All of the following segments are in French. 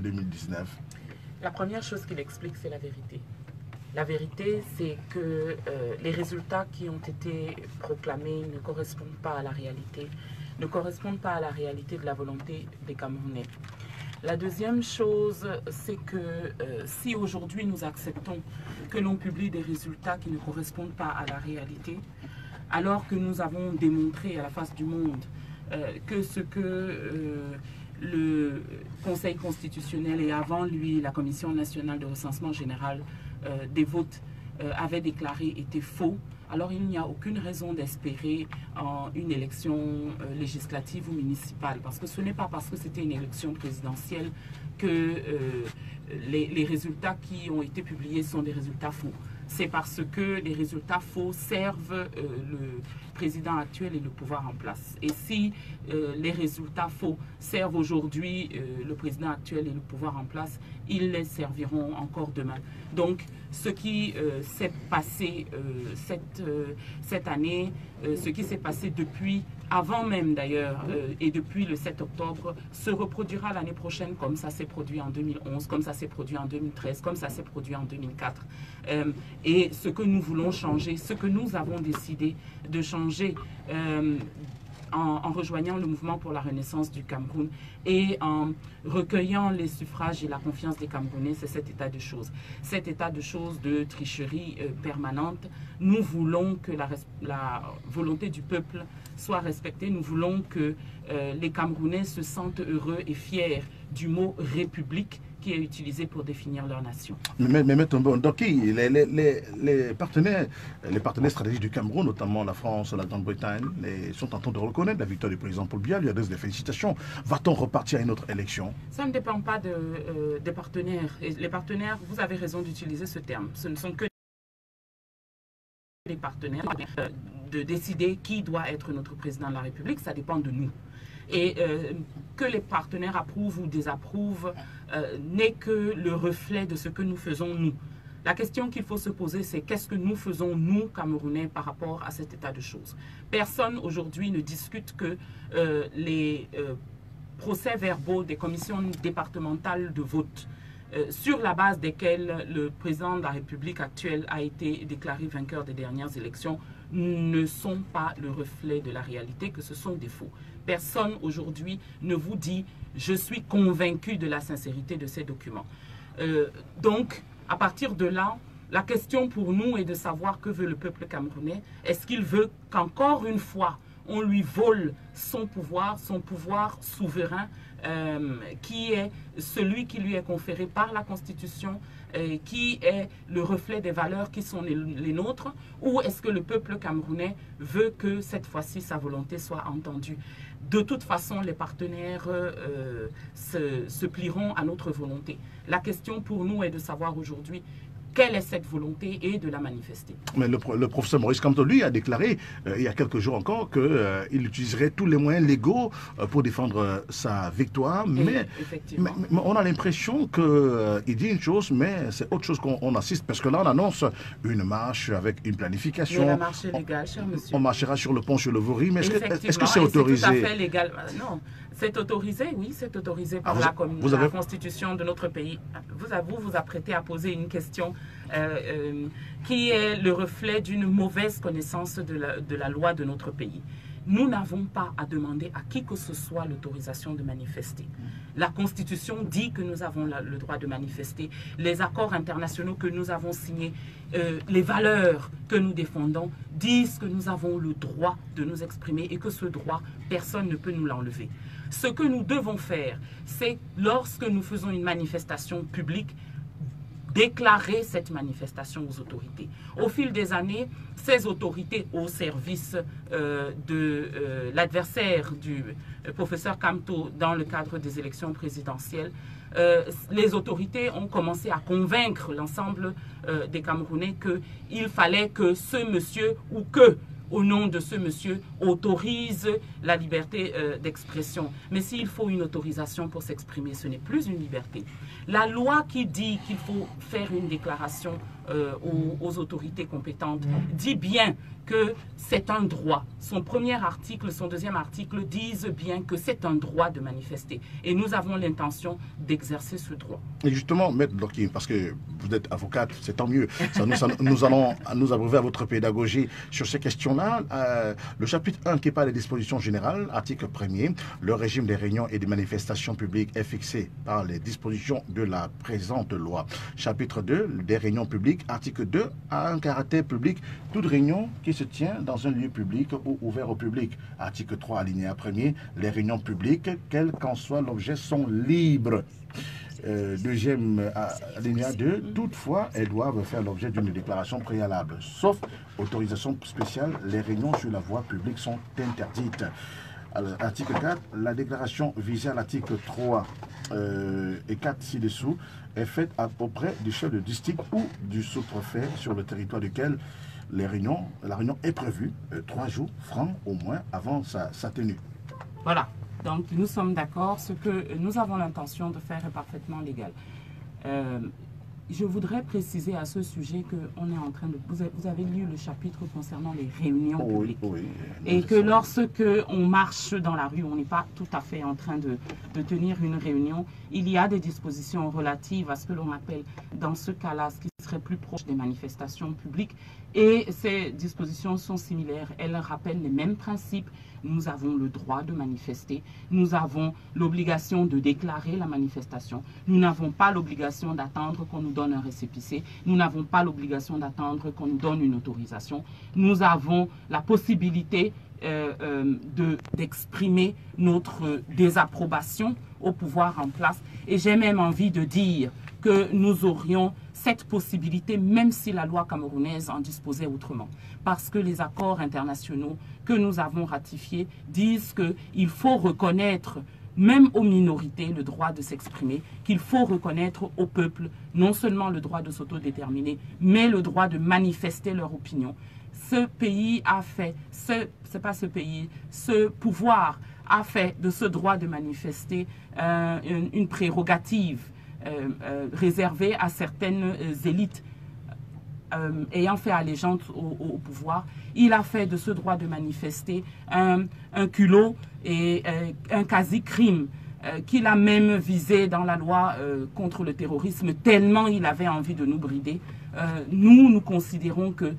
de 2019? La première chose qu'il explique, c'est la vérité. La vérité, c'est que les résultats qui ont été proclamés ne correspondent pas à la réalité, ne correspondent pas à la réalité de la volonté des Camerounais. La deuxième chose, c'est que si aujourd'hui nous acceptons que l'on publie des résultats qui ne correspondent pas à la réalité, alors que nous avons démontré à la face du monde que ce que le Conseil constitutionnel et avant lui la Commission nationale de recensement général des votes avaient déclaré était faux, alors il n'y a aucune raison d'espérer en une élection législative ou municipale, parce que ce n'est pas parce que c'était une élection présidentielle que les résultats qui ont été publiés sont des résultats faux. C'est parce que les résultats faux servent le président actuel et le pouvoir en place. Et si les résultats faux servent aujourd'hui le président actuel et le pouvoir en place, ils les serviront encore demain. Donc, ce qui s'est passé cette année, ce qui s'est passé depuis, avant même d'ailleurs, et depuis le 7 octobre, se reproduira l'année prochaine comme ça s'est produit en 2011, comme ça s'est produit en 2013, comme ça s'est produit en 2004. Et ce que nous voulons changer, ce que nous avons décidé de changer en rejoignant le mouvement pour la renaissance du Cameroun et en recueillant les suffrages et la confiance des Camerounais, c'est cet état de choses. Cet état de choses de tricherie permanente. Nous voulons que la volonté du peuple soit respectée. Nous voulons que les Camerounais se sentent heureux et fiers du mot « république » qui est utilisé pour définir leur nation. Mais donc, les partenaires stratégiques du Cameroun, notamment la France, la Grande-Bretagne, sont en train de reconnaître la victoire du président Paul Biya, lui adresse des félicitations. Va-t-on repartir à une autre élection? Ça ne dépend pas des partenaires. Et les partenaires, vous avez raison d'utiliser ce terme. Ce ne sont que les partenaires de décider qui doit être notre président de la République. Ça dépend de nous. Et que les partenaires approuvent ou désapprouvent n'est que le reflet de ce que nous faisons nous. La question qu'il faut se poser, c'est qu'est-ce que nous faisons, nous, Camerounais, par rapport à cet état de choses. Personne aujourd'hui ne discute que les procès-verbaux des commissions départementales de vote sur la base desquels le président de la République actuelle a été déclaré vainqueur des dernières élections ne sont pas le reflet de la réalité, que ce sont des faux. Personne aujourd'hui ne vous dit « je suis convaincu de la sincérité de ces documents ». Donc, à partir de là, la question pour nous est de savoir que veut le peuple camerounais. Est-ce qu'il veut qu'encore une fois, on lui vole son pouvoir souverain, qui est celui qui lui est conféré par la Constitution, qui est le reflet des valeurs qui sont les nôtres, ou est-ce que le peuple camerounais veut que cette fois-ci sa volonté soit entendue? De toute façon, les partenaires se plieront à notre volonté. La question pour nous est de savoir aujourd'hui quelle est cette volonté et de la manifester. Mais le professeur Maurice Kamto, lui, a déclaré il y a quelques jours encore qu'il utiliserait tous les moyens légaux pour défendre sa victoire. Mais on a l'impression qu'il dit une chose, mais c'est autre chose qu'on assiste. Parce que là, on annonce une marche avec une planification. Mais la marche est légale, cher monsieur. On marchera sur le pont sur le Vaury. Mais est-ce que c'est autorisé? C'est tout à fait légal. Non. C'est autorisé, oui, c'est autorisé par la Constitution de notre pays. Vous apprêtez à poser une question qui est le reflet d'une mauvaise connaissance de la loi de notre pays. Nous n'avons pas à demander à qui que ce soit l'autorisation de manifester. La Constitution dit que nous avons le droit de manifester. Les accords internationaux que nous avons signés, les valeurs que nous défendons disent que nous avons le droit de nous exprimer et que ce droit, personne ne peut nous l'enlever. Ce que nous devons faire, c'est lorsque nous faisons une manifestation publique, déclarer cette manifestation aux autorités. Au fil des années, ces autorités au service de l'adversaire du professeur Kamto dans le cadre des élections présidentielles, les autorités ont commencé à convaincre l'ensemble des Camerounais qu'il fallait que ce monsieur ou que au nom de ce monsieur, autorise la liberté d'expression. Mais s'il faut une autorisation pour s'exprimer, ce n'est plus une liberté. La loi qui dit qu'il faut faire une déclaration aux autorités compétentes, dit bien que c'est un droit. Son premier article, son deuxième article disent bien que c'est un droit de manifester. Et nous avons l'intention d'exercer ce droit. Et justement, Maître Dorky, parce que vous êtes avocate, c'est tant mieux. Nous allons nous abreuver à votre pédagogie sur ces questions-là. Le chapitre 1 qui parle des dispositions générales, article 1er, le régime des réunions et des manifestations publiques est fixé par les dispositions de la présente loi. Chapitre 2, des réunions publiques, article 2, a un caractère public, toute réunion qui se tient dans un lieu public ou ouvert au public. Article 3, alinéa 1er, les réunions publiques, quel qu'en soit l'objet, sont libres. Deuxième alinéa 2, toutefois, elles doivent faire l'objet d'une déclaration préalable. Sauf autorisation spéciale, les réunions sur la voie publique sont interdites. Alors, article 4, la déclaration visée à l'article 3 et 4 ci-dessous est faite auprès du chef de district ou du sous-préfet sur le territoire duquel la réunion est prévue 3 jours francs au moins avant sa tenue. Voilà, donc nous sommes d'accord, ce que nous avons l'intention de faire est parfaitement légal. Je voudrais préciser à ce sujet que on est en train de... Vous avez lu le chapitre concernant les réunions publiques. Oui, et que lorsque on marche dans la rue, on n'est pas tout à fait en train de tenir une réunion. Il y a des dispositions relatives à ce que l'on appelle, dans ce cas-là, ce qui serait plus proche des manifestations publiques. Et ces dispositions sont similaires. Elles rappellent les mêmes principes. Nous avons le droit de manifester. Nous avons l'obligation de déclarer la manifestation. Nous n'avons pas l'obligation d'attendre qu'on nous donne un récépissé. Nous n'avons pas l'obligation d'attendre qu'on nous donne une autorisation. Nous avons la possibilité d'exprimer notre désapprobation au pouvoir en place. Et j'ai même envie de dire que nous aurions cette possibilité, même si la loi camerounaise en disposait autrement. Parce que les accords internationaux que nous avons ratifiés disent qu'il faut reconnaître, même aux minorités, le droit de s'exprimer, qu'il faut reconnaître au peuple non seulement le droit de s'autodéterminer, mais le droit de manifester leur opinion. Ce pays a fait, ce pouvoir a fait de ce droit de manifester une prérogative réservée à certaines élites ayant fait allégeance au pouvoir. Il a fait de ce droit de manifester un culot et un quasi-crime qu'il a même visé dans la loi contre le terrorisme, tellement il avait envie de nous brider. Nous considérons que,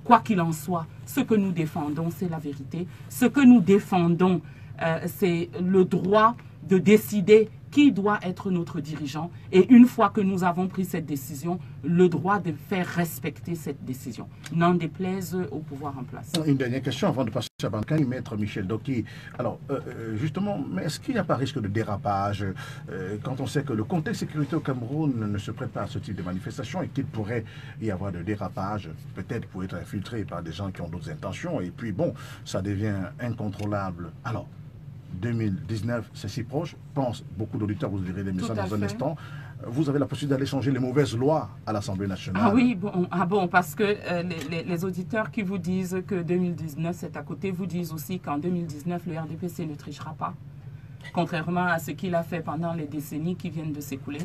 quoi qu'il en soit, ce que nous défendons, c'est la vérité. Ce que nous défendons, c'est le droit de décider qui doit être notre dirigeant. Et une fois que nous avons pris cette décision, le droit de faire respecter cette décision, n'en déplaise au pouvoir en place. Une dernière question avant de passer à Bancaï, Maître Michel Dorky. Alors, justement, est-ce qu'il n'y a pas risque de dérapage quand on sait que le contexte sécuritaire au Cameroun ne se prête pas à ce type de manifestation et qu'il pourrait y avoir de dérapage, peut-être pour être infiltré par des gens qui ont d'autres intentions, et puis bon, ça devient incontrôlable. Alors, 2019, c'est si proche. Je pense, beaucoup d'auditeurs, vous direz les messages dans un instant. Vous avez la possibilité d'aller changer les mauvaises lois à l'Assemblée nationale. Ah oui, bon, parce que les auditeurs qui vous disent que 2019 c'est à côté, vous disent aussi qu'en 2019, le RDPC ne trichera pas, contrairement à ce qu'il a fait pendant les décennies qui viennent de s'écouler.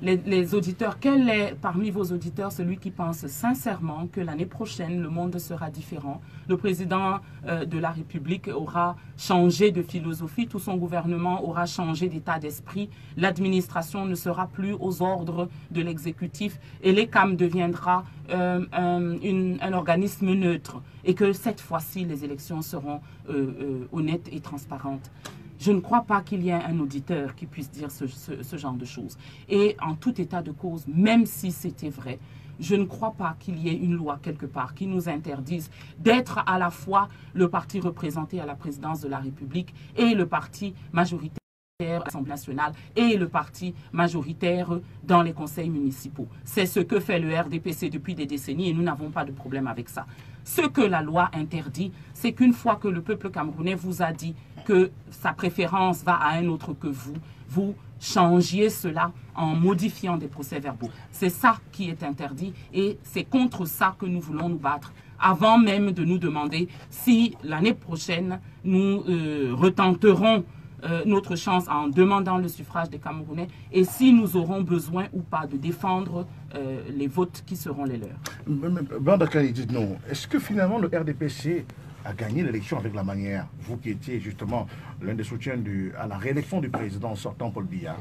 Les auditeurs, quel est parmi vos auditeurs celui qui pense sincèrement que l'année prochaine, le monde sera différent? Le président de la République aura changé de philosophie, tout son gouvernement aura changé d'état d'esprit, l'administration ne sera plus aux ordres de l'exécutif et l'ECAM deviendra un organisme neutre et que cette fois-ci, les élections seront honnêtes et transparentes. Je ne crois pas qu'il y ait un auditeur qui puisse dire ce genre de choses. Et en tout état de cause, même si c'était vrai, je ne crois pas qu'il y ait une loi quelque part qui nous interdise d'être à la fois le parti représenté à la présidence de la République et le parti majoritaire à l'Assemblée nationale et le parti majoritaire dans les conseils municipaux. C'est ce que fait le RDPC depuis des décennies et nous n'avons pas de problème avec ça. Ce que la loi interdit, c'est qu'une fois que le peuple camerounais vous a dit que sa préférence va à un autre que vous changiez cela en modifiant des procès-verbaux. C'est ça qui est interdit et c'est contre ça que nous voulons nous battre avant même de nous demander si l'année prochaine nous retenterons notre chance en demandant le suffrage des Camerounais et si nous aurons besoin ou pas de défendre les votes qui seront les leurs. Bandakani, dites-nous, est-ce que finalement le RDPC a gagné l'élection avec la manière, vous qui étiez justement l'un des soutiens à la réélection du président sortant Paul Biya?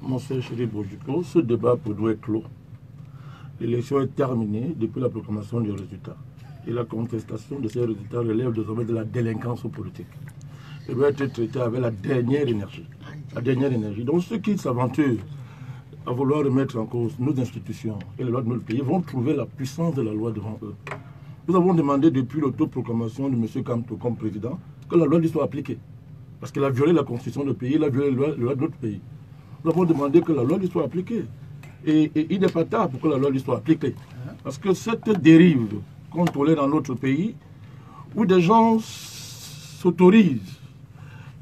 Mon cher Chéri Bojiko, ce débat doit être clos. L'élection est terminée depuis la proclamation du résultat. Et la contestation de ces résultats relève désormais de la délinquance politique. Elle doit être traitée avec la dernière énergie. La dernière énergie. Donc ceux qui s'aventurent à vouloir remettre en cause nos institutions et les lois de notre pays vont trouver la puissance de la loi devant eux. Nous avons demandé depuis l'autoproclamation de M. Kamto comme président que la loi lui soit appliquée. Parce qu'il a violé la constitution du pays, il a violé les lois de notre pays. Nous avons demandé que la loi lui soit appliquée. Et il n'est pas tard pour que la loi lui soit appliquée. Parce que cette dérive qu'on tolère dans notre pays, où des gens s'autorisent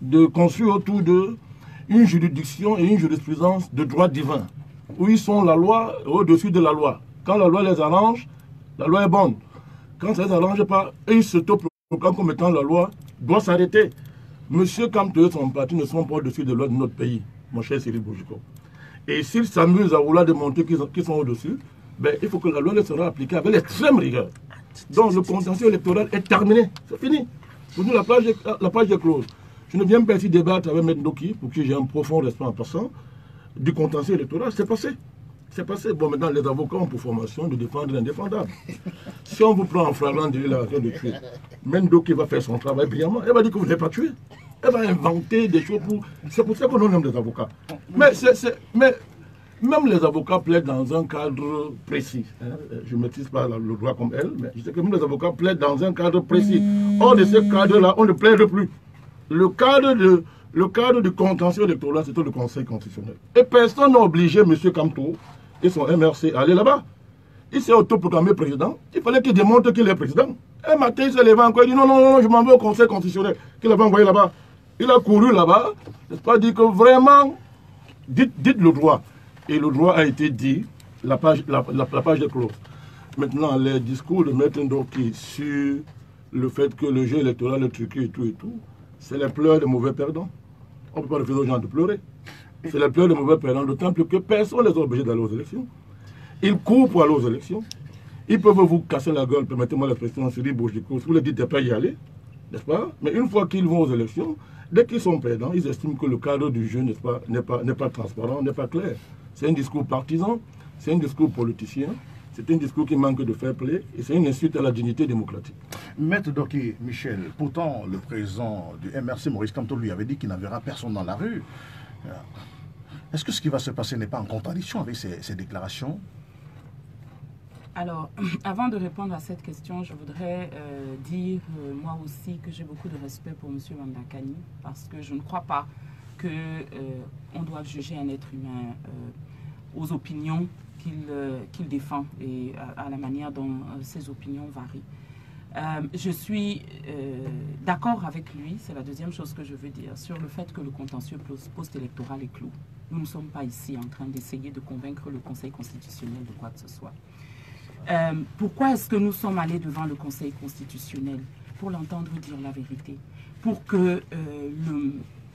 de construire autour d'eux une juridiction et une jurisprudence de droit divin, où ils sont la loi au-dessus de la loi. Quand la loi les arrange, la loi est bonne. Quand ça ne les arrange pas, ils s'autoproclament comme étant la loi doit s'arrêter. Monsieur Kamto et son parti ne sont pas au-dessus de la loi de notre pays, mon cher Cyril Bojiko. Et s'ils s'amusent à vouloir démontrer qu'ils sont au-dessus, ben, il faut que la loi leur sera appliquée avec l'extrême rigueur. Donc le contentieux électoral est terminé, c'est fini. Pour nous, la page est close. Je ne viens pas ici débattre avec M. Ndoki, pour qui j'ai un profond respect en passant, du contentieux électoral, c'est passé. C'est passé. Bon, maintenant, les avocats ont pour formation de défendre l'indéfendable. Si on vous prend en flagrant délit la raison de tuer, M. Ndoki va faire son travail brillamment. Elle va dire que vous n'avez pas tué. Elle va inventer des choses pour... C'est pour ça qu'on nomme des avocats. Mais même les avocats plaident dans un cadre précis. Je ne maîtrise pas le droit comme elle, mais je sais que même les avocats plaident dans un cadre précis. Hors de ce cadre-là, on ne plaide plus. Le cadre du contentieux électoral, c'est le Conseil constitutionnel. Et personne n'a obligé M. Kamto et son MRC à aller là-bas. Il s'est autoproclamé président. Il fallait qu'il démontre qu'il est président. Un matin, il s'est levé encore, il dit non, non, non, je m'en vais au Conseil constitutionnel. Qu'il avait envoyé là-bas. Il a couru là-bas, n'est-ce pas, dit que vraiment, dites le droit. Et le droit a été dit, la page est close. Maintenant, les discours de M. Ndoki sur le fait que le jeu électoral est truqué et tout, c'est les pleurs des mauvais perdants. On ne peut pas refuser aux gens de pleurer. C'est les pleurs des mauvais perdants, d'autant plus que personne ne les a obligés d'aller aux élections. Ils courent pour aller aux élections. Ils peuvent vous casser la gueule, permettez-moi l'expression, Cyril Bojiko, si vous leur dites de ne pas y aller, n'est-ce pas? Mais une fois qu'ils vont aux élections, dès qu'ils sont perdants, ils estiment que le cadre du jeu n'est pas transparent, n'est pas clair. C'est un discours partisan, c'est un discours politicien, c'est un discours qui manque de fair play et c'est une insulte à la dignité démocratique. Maître Ndoki Michel, pourtant le président du MRC, Maurice Kamto, lui avait dit qu'il n'enverra personne dans la rue. Est-ce que ce qui va se passer n'est pas en contradiction avec ces déclarations? Alors, avant de répondre à cette question, je voudrais dire moi aussi que j'ai beaucoup de respect pour M. Bandakani parce que je ne crois pas qu'on doit juger un être humain aux opinions qu'il défend et à la manière dont ses opinions varient. Je suis d'accord avec lui, c'est la deuxième chose que je veux dire, sur le fait que le contentieux post-électoral est clos. Nous ne sommes pas ici en train d'essayer de convaincre le Conseil constitutionnel de quoi que ce soit. Pourquoi est-ce que nous sommes allés devant le Conseil constitutionnel? Pour l'entendre dire la vérité, pour que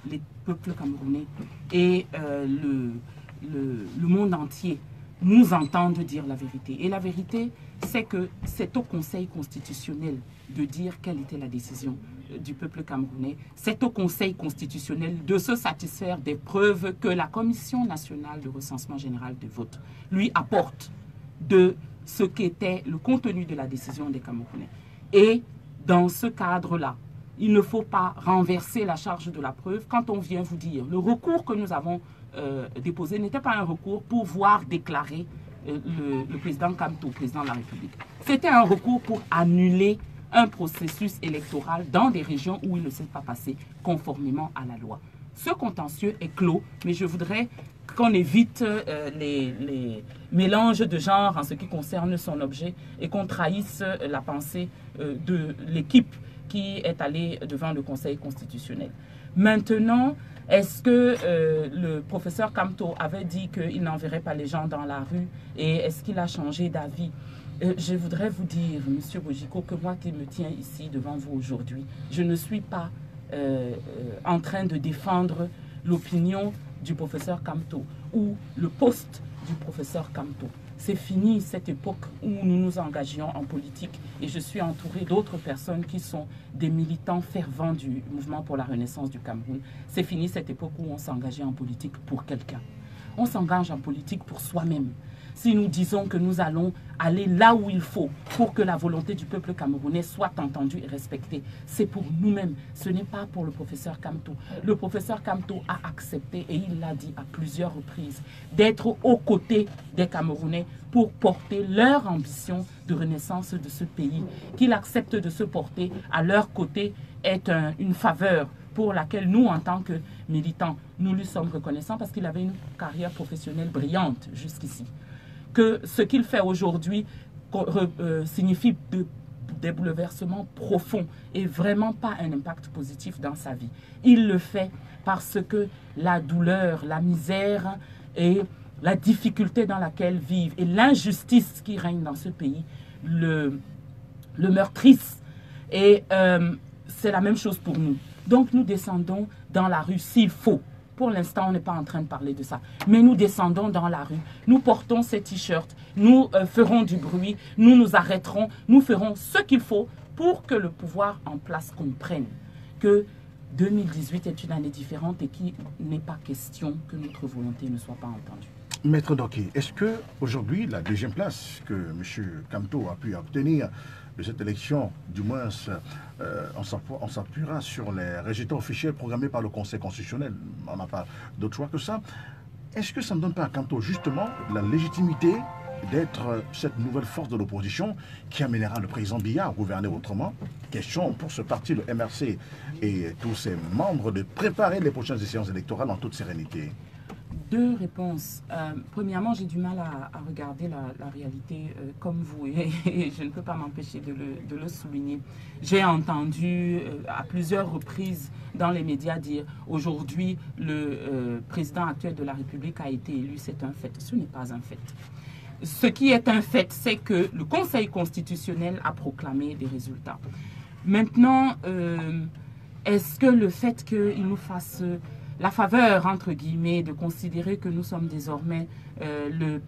les peuples camerounais et le monde entier nous entendent dire la vérité. Et la vérité, c'est que c'est au Conseil constitutionnel de dire quelle était la décision du peuple camerounais. C'est au Conseil constitutionnel de se satisfaire des preuves que la Commission nationale de recensement général de vote lui apporte de ce qu'était le contenu de la décision des Camerounais. Et dans ce cadre-là, il ne faut pas renverser la charge de la preuve quand on vient vous dire le recours que nous avons déposé n'était pas un recours pour voir déclarer le président Kamto, président de la République. C'était un recours pour annuler un processus électoral dans des régions où il ne s'est pas passé conformément à la loi. Ce contentieux est clos, mais je voudrais qu'on évite les mélanges de genres en ce qui concerne son objet et qu'on trahisse la pensée de l'équipe qui est allée devant le Conseil constitutionnel. Maintenant, est-ce que le professeur Kamto avait dit qu'il n'enverrait pas les gens dans la rue et est-ce qu'il a changé d'avis? Je voudrais vous dire, Monsieur Bojiko, que moi qui me tiens ici devant vous aujourd'hui, je ne suis pas en train de défendre l'opinion du professeur Kamto ou le poste du professeur Kamto. C'est fini cette époque où nous nous engagions en politique et je suis entourée d'autres personnes qui sont des militants fervents du mouvement pour la renaissance du Cameroun. C'est fini cette époque où on s'engageait en politique pour quelqu'un. On s'engage en politique pour soi-même. Si nous disons que nous allons aller là où il faut pour que la volonté du peuple camerounais soit entendue et respectée, c'est pour nous-mêmes, ce n'est pas pour le professeur Kamto. Le professeur Kamto a accepté, et il l'a dit à plusieurs reprises, d'être aux côtés des Camerounais pour porter leur ambition de renaissance de ce pays. Qu'il accepte de se porter à leur côté est une faveur pour laquelle nous, en tant que militants, nous lui sommes reconnaissants parce qu'il avait une carrière professionnelle brillante jusqu'ici. Que ce qu'il fait aujourd'hui signifie des bouleversements profonds et vraiment pas un impact positif dans sa vie. Il le fait parce que la douleur, la misère et la difficulté dans laquelle vivent et l'injustice qui règne dans ce pays le meurtrissent. Et c'est la même chose pour nous. Donc nous descendons dans la rue s'il faut. Pour l'instant, on n'est pas en train de parler de ça. Mais nous descendons dans la rue, nous portons ces t-shirts, nous ferons du bruit, nous nous arrêterons, nous ferons ce qu'il faut pour que le pouvoir en place comprenne que 2018 est une année différente et qu'il n'est pas question que notre volonté ne soit pas entendue. Maître Doki, est-ce qu'aujourd'hui, la deuxième place que M. Kamto a pu obtenir de cette élection, du moins on s'appuiera sur les résultats officiels programmés par le Conseil constitutionnel, on n'a pas d'autre choix que ça, est-ce que ça ne donne pas à Kamto justement la légitimité d'être cette nouvelle force de l'opposition qui amènera le président Biya à gouverner autrement? Question pour ce parti, le MRC et tous ses membres, de préparer les prochaines échéances électorales en toute sérénité. Deux réponses. Premièrement, j'ai du mal à regarder la réalité comme vous et je ne peux pas m'empêcher de le souligner. J'ai entendu à plusieurs reprises dans les médias dire aujourd'hui le président actuel de la République a été élu, c'est un fait. Ce n'est pas un fait. Ce qui est un fait, c'est que le Conseil constitutionnel a proclamé des résultats. Maintenant, est-ce que le fait qu'il nous fasse la faveur, entre guillemets, de considérer que nous sommes désormais le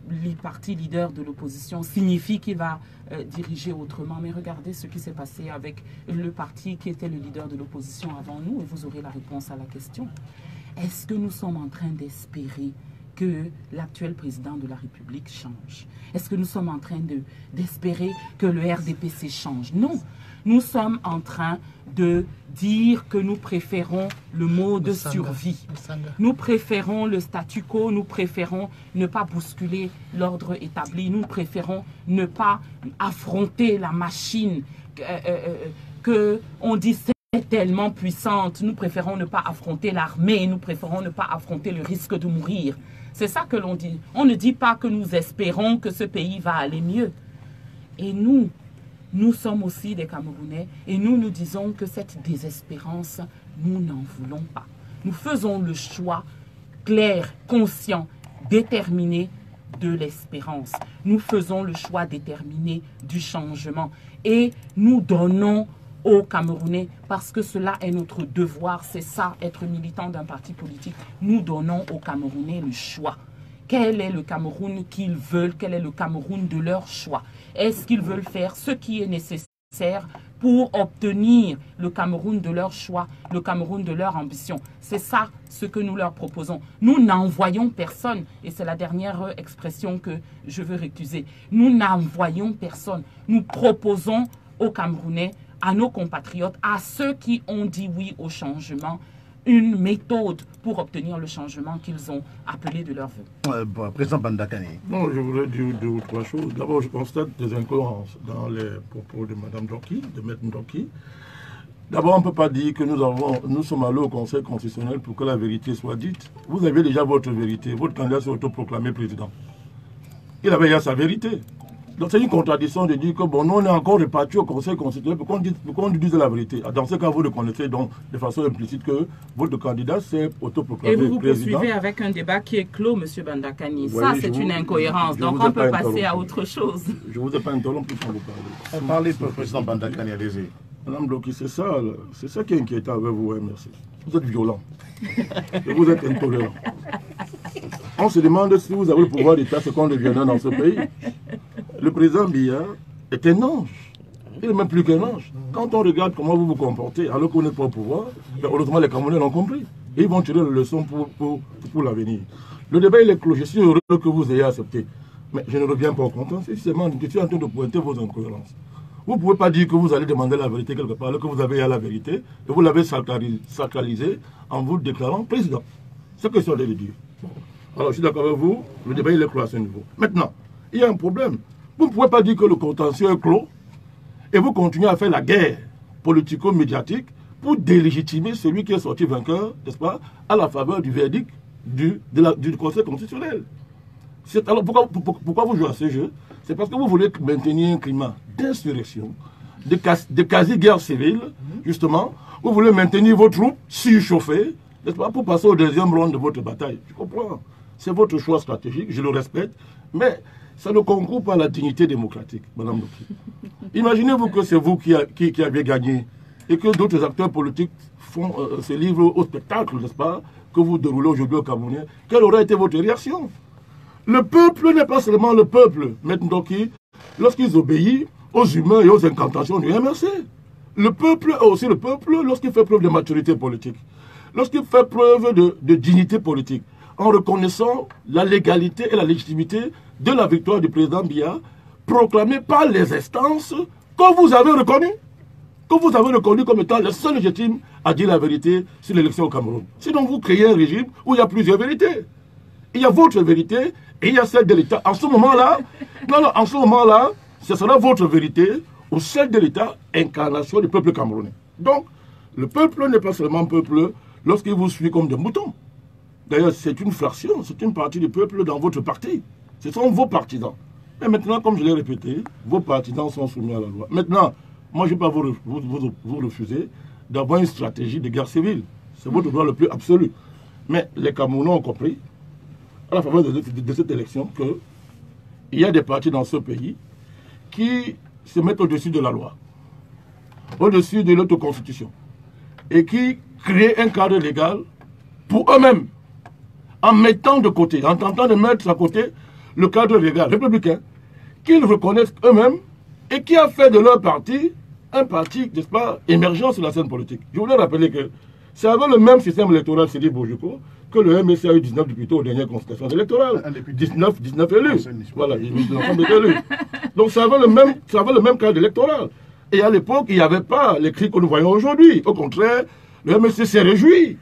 parti leader de l'opposition signifie qu'il va diriger autrement? Mais regardez ce qui s'est passé avec le parti qui était le leader de l'opposition avant nous et vous aurez la réponse à la question. Est-ce que nous sommes en train d'espérer que l'actuel président de la République change? Est-ce que nous sommes en train d'espérer que le RDPC change? Non. Nous sommes en train de dire que nous préférons le mode de survie. Nous préférons le statu quo, nous préférons ne pas bousculer l'ordre établi, nous préférons ne pas affronter la machine que on dit c'est tellement puissante, nous préférons ne pas affronter l'armée, nous préférons ne pas affronter le risque de mourir. C'est ça que l'on dit. On ne dit pas que nous espérons que ce pays va aller mieux. Et nous sommes aussi des Camerounais et nous disons que cette désespérance, nous n'en voulons pas. Nous faisons le choix clair, conscient, déterminé de l'espérance. Nous faisons le choix déterminé du changement et nous donnons aux Camerounais, parce que cela est notre devoir, c'est ça, être militant d'un parti politique, nous donnons aux Camerounais le choix. Quel est le Cameroun qu'ils veulent? Quel est le Cameroun de leur choix? Est-ce qu'ils veulent faire ce qui est nécessaire pour obtenir le Cameroun de leur choix, le Cameroun de leur ambition? C'est ça ce que nous leur proposons. Nous n'envoyons personne, et c'est la dernière expression que je veux récuser. Nous n'envoyons personne. Nous proposons aux Camerounais, à nos compatriotes, à ceux qui ont dit oui au changement, une méthode pour obtenir le changement qu'ils ont appelé de leur vœu. Président Bandakani. Non, je voudrais dire deux ou trois choses. D'abord, je constate des incohérences dans les propos de Mme Doki, de Maître Doki. D'abord, on ne peut pas dire que nous sommes allés au Conseil constitutionnel pour que la vérité soit dite. Vous avez déjà votre vérité. Votre candidat s'est autoproclamé président. Il avait déjà sa vérité. Donc c'est une contradiction de dire que bon, nous on est encore reparti au Conseil constitutionnel pour qu'on dise la vérité. Dans ce cas, vous reconnaissez donc de façon implicite que votre candidat s'est autoproclamé président. Et vous poursuivez avec un débat qui est clos, M. Bandakani. Oui, ça, c'est une incohérence. Donc on peut passer à autre chose. Je ne vous ai pas interrompu quand vous parlez. Parlez, président Bandakani, allez-y. Madame Bloki, c'est ça qui est inquiétant avec vous, merci. Vous êtes violent. Et vous êtes intolérant. On se demande si vous avez le pouvoir d'État, ce qu'on deviendra dans ce pays. Le président Biya est un ange. Il n'est même plus qu'un ange. Quand on regarde comment vous vous comportez, alors qu'on n'est pas au pouvoir, heureusement les Camerounais l'ont compris. Et ils vont tirer la leçon pour l'avenir. Le débat il est clos. Je suis heureux que vous ayez accepté. Mais je ne reviens pas au contentieux. C'est seulement que je suis en train de pointer vos incohérences. Vous ne pouvez pas dire que vous allez demander la vérité quelque part, alors que vous avez la vérité, et vous l'avez sacralisé en vous déclarant président. C'est ce que je suis en train de dire. Alors je suis d'accord avec vous, le débat il est clos à ce niveau. Maintenant, il y a un problème. Vous ne pouvez pas dire que le contentieux est clos, et vous continuez à faire la guerre politico-médiatique pour délégitimer celui qui est sorti vainqueur, n'est-ce pas, à la faveur du verdict du Conseil constitutionnel. Alors pourquoi vous jouez à ce jeu? C'est parce que vous voulez maintenir un climat d'insurrection, de quasi-guerre civile, justement. Vous voulez maintenir vos troupes surchauffées, n'est-ce pas, pour passer au deuxième round de votre bataille. Je comprends. C'est votre choix stratégique, je le respecte, mais ça ne concourt pas à la dignité démocratique, Madame Loki. Imaginez-vous que c'est vous qui avez gagné et que d'autres acteurs politiques se livrent au spectacle, n'est-ce pas, que vous déroulez aujourd'hui au Cameroun. Quelle aurait été votre réaction? Le peuple n'est pas seulement le peuple, maintenant lorsqu'ils obéissent aux humains et aux incantations du MRC. Le peuple est aussi le peuple lorsqu'il fait preuve de maturité politique, lorsqu'il fait preuve de dignité politique, en reconnaissant la légalité et la légitimité de la victoire du président Biya, proclamée par les instances que vous avez reconnues comme étant le seul légitime à dire la vérité sur l'élection au Cameroun. Sinon, vous créez un régime où il y a plusieurs vérités. Il y a votre vérité et il y a celle de l'État. En ce moment-là, en ce moment-là, ce sera votre vérité ou celle de l'État, incarnation du peuple camerounais. Donc, le peuple n'est pas seulement peuple lorsqu'il vous suit comme des moutons. D'ailleurs, c'est une fraction, c'est une partie du peuple dans votre parti. Ce sont vos partisans. Et maintenant, comme je l'ai répété, vos partisans sont soumis à la loi. Maintenant, moi, je ne vais pas vous refuser d'avoir une stratégie de guerre civile. C'est votre droit le plus absolu. Mais les Camerounais ont compris, à la faveur de cette élection, qu'il y a des partis dans ce pays qui se mettent au-dessus de la loi, au-dessus de notre constitution, et qui créent un cadre légal pour eux-mêmes, en mettant de côté, en tentant de mettre à côté le cadre légal républicain, qu'ils reconnaissent eux-mêmes, et qui a fait de leur parti un parti, n'est-ce pas, émergent sur la scène politique. Je voulais rappeler que c'est avec le même système électoral, Sidi Bojiko, que le MSC a eu 19 députés aux dernières consultations électorales. 19 élus. Voilà, l'ensemble des élus. Donc ça avait le même cadre électoral. Et à l'époque, il n'y avait pas les cris que nous voyons aujourd'hui. Au contraire, le MSC s'est réjoui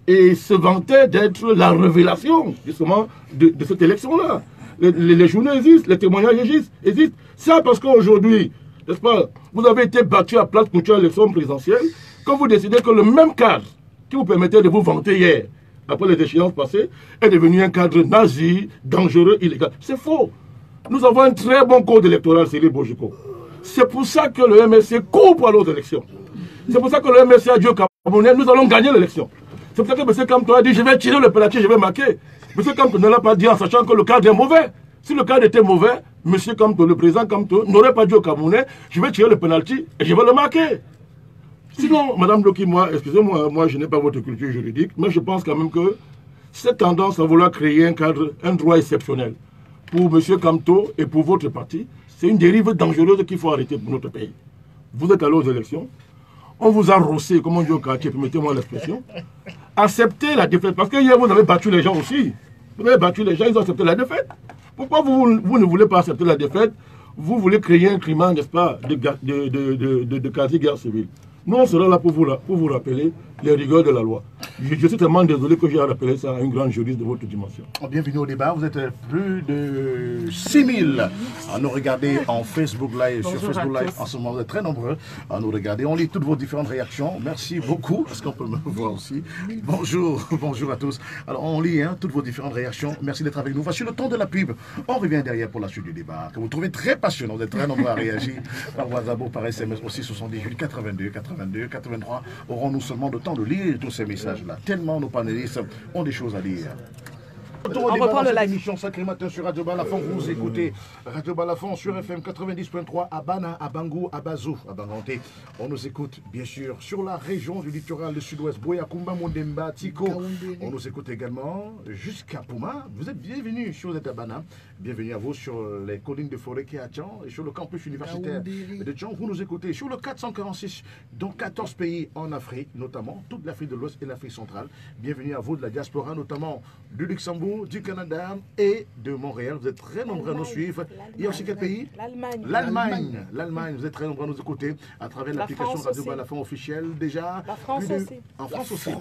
et se vantait d'être la révélation, justement, de cette élection-là. Les journaux existent, les témoignages existent. Ça parce qu'aujourd'hui, n'est-ce pas, vous avez été battu à plate couture à l'élection présidentielle, quand vous décidez que le même cadre qui vous permettait de vous vanter hier, après les échéances passées, est devenu un cadre nazi, dangereux, illégal. C'est faux. Nous avons un très bon code électoral, Cyril Bojiko. C'est pour ça que le MSC court pour aux élections. C'est pour ça que le MSC a dit au Camerounais, nous allons gagner l'élection. C'est pour ça que M. Kamto a dit, je vais tirer le penalty, je vais marquer. M. Kamto ne l'a pas dit en sachant que le cadre est mauvais. Si le cadre était mauvais, M. Kamto, le président Kamto, n'aurait pas dit au Camerounais, je vais tirer le penalty et je vais le marquer. Sinon, Madame Loki, moi, excusez-moi, moi je n'ai pas votre culture juridique, mais je pense quand même que cette tendance à vouloir créer un cadre, un droit exceptionnel pour M. Kamto et pour votre parti, c'est une dérive dangereuse qu'il faut arrêter pour notre pays. Vous êtes allés aux élections, on vous a rossé, comme on dit au quartier, permettez-moi l'expression, acceptez la défaite, parce que hier vous avez battu les gens aussi. Vous avez battu les gens, ils ont accepté la défaite. Pourquoi vous ne voulez pas accepter la défaite? Vous voulez créer un climat, n'est-ce pas, de quasi-guerre civile. Nous, on sera là pour vous rappeler les rigueurs de la loi. Je suis tellement désolé que j'ai rappelé ça à une grande juriste de votre dimension. Bienvenue au débat. Vous êtes plus de 6000 à nous regarder en Facebook Live. Bonjour sur Facebook Live, en ce moment, vous êtes très nombreux à nous regarder. On lit toutes vos différentes réactions. Merci beaucoup. Est-ce qu'on peut me voir aussi? Bonjour, bonjour à tous. Alors, on lit toutes vos différentes réactions. Merci d'être avec nous. Voici le temps de la pub. On revient derrière pour la suite du débat, que vous trouvez très passionnant. Vous êtes très nombreux à réagir par WhatsApp, par SMS aussi, 78 82 82 83. Aurons-nous seulement le temps de lire tous ces messages-là? Tellement nos panélistes ont des choses à dire. On reprend le live. Émission Sacré Matin sur Radio Balafon. Vous écoutez Radio Balafon sur FM 90.3 à Bana, à Bangou, à Bazou, à Banganté. On nous écoute bien sûr sur la région du littoral du sud-ouest, Boyakumba, Mondemba, Tiko. On nous écoute également jusqu'à Pouma. Vous êtes bienvenus sur Bana. Bienvenue à vous sur les collines de forêt qui Tchan et sur le campus universitaire de Tchan. Vous nous écoutez sur le 446 dans 14 pays en Afrique, notamment toute l'Afrique de l'Ouest et l'Afrique centrale. Bienvenue à vous de la diaspora, notamment du Luxembourg, du Canada et de Montréal. Vous êtes très nombreux à nous suivre. Il y a aussi quel pays? L'Allemagne. L'Allemagne. Vous êtes très nombreux à nous écouter à travers l'application Radio Balafon officielle déjà. La France aussi. En France aussi.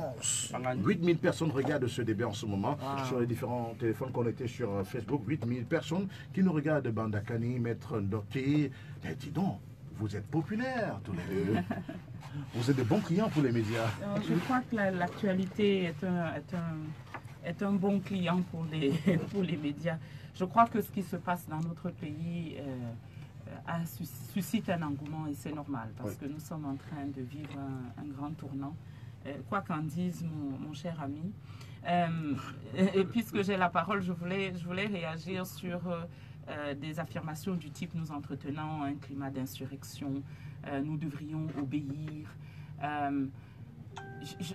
8000 personnes regardent ce débat en ce moment sur les différents téléphones connectés sur Facebook. 8000 personnes qui nous regardent. Bandakani, Maître Ndoké. Mais dis donc, vous êtes populaires tous les deux. Vous êtes de bons clients pour les médias. Je crois que l'actualité est un bon client pour les médias. Je crois que ce qui se passe dans notre pays suscite un engouement et c'est normal parce que nous sommes en train de vivre un grand tournant. Quoi qu'en dise mon cher ami. Et puisque j'ai la parole, je voulais réagir sur des affirmations du type nous entretenons un climat d'insurrection, nous devrions obéir.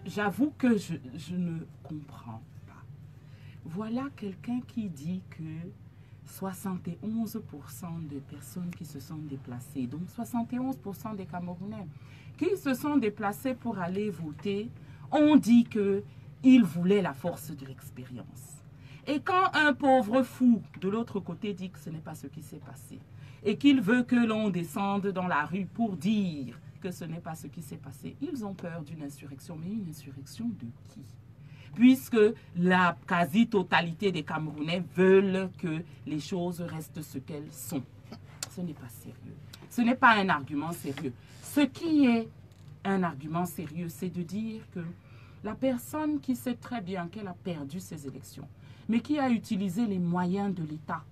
J'avoue que je ne comprends pas. Voilà quelqu'un qui dit que 71% de personnes qui se sont déplacées, donc 71% des Camerounais qui se sont déplacés pour aller voter, ont dit qu'ils voulaient la force de l'expérience. Et quand un pauvre fou de l'autre côté dit que ce n'est pas ce qui s'est passé et qu'il veut que l'on descende dans la rue pour dire que ce n'est pas ce qui s'est passé, ils ont peur d'une insurrection. Mais une insurrection de qui? Puisque la quasi-totalité des Camerounais veulent que les choses restent ce qu'elles sont. Ce n'est pas sérieux. Ce n'est pas un argument sérieux. Ce qui est un argument sérieux, c'est de dire que la personne qui sait très bien qu'elle a perdu ses élections, mais qui a utilisé les moyens de l'État,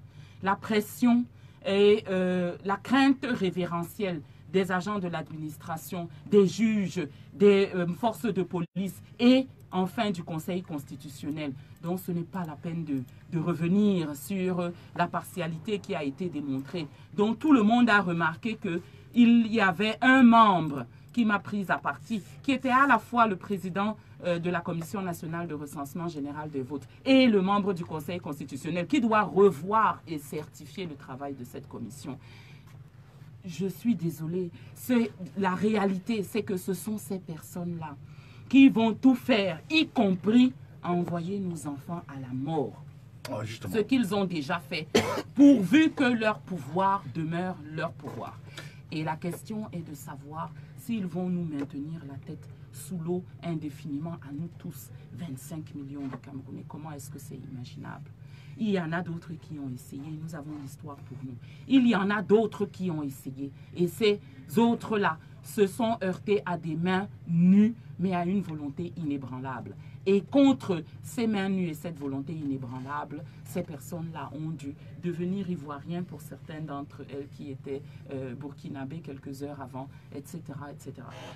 la pression et la crainte révérentielle des agents de l'administration, des juges, des forces de police et enfin du Conseil constitutionnel. Donc ce n'est pas la peine de revenir sur la partialité qui a été démontrée. Donc tout le monde a remarqué qu'il y avait un membre qui m'a prise à partie, qui était à la fois le président de la Commission nationale de recensement général des votes et le membre du Conseil constitutionnel qui doit revoir et certifier le travail de cette commission. Je suis désolée, la réalité, c'est que ce sont ces personnes-là qui vont tout faire, y compris envoyer nos enfants à la mort. Oh, ce qu'ils ont déjà fait, pourvu que leur pouvoir demeure leur pouvoir. Et la question est de savoir s'ils vont nous maintenir la tête sous l'eau indéfiniment à nous tous, 25 millions de Camerounais. Comment est-ce que c'est imaginable? Il y en a d'autres qui ont essayé, nous avons l'histoire pour nous. Il y en a d'autres qui ont essayé. Et ces autres-là se sont heurtés à des mains nues, mais à une volonté inébranlable. Et contre ces mains nues et cette volonté inébranlable, ces personnes-là ont dû devenir ivoiriens pour certains d'entre elles qui étaient burkinabés quelques heures avant, etc., etc.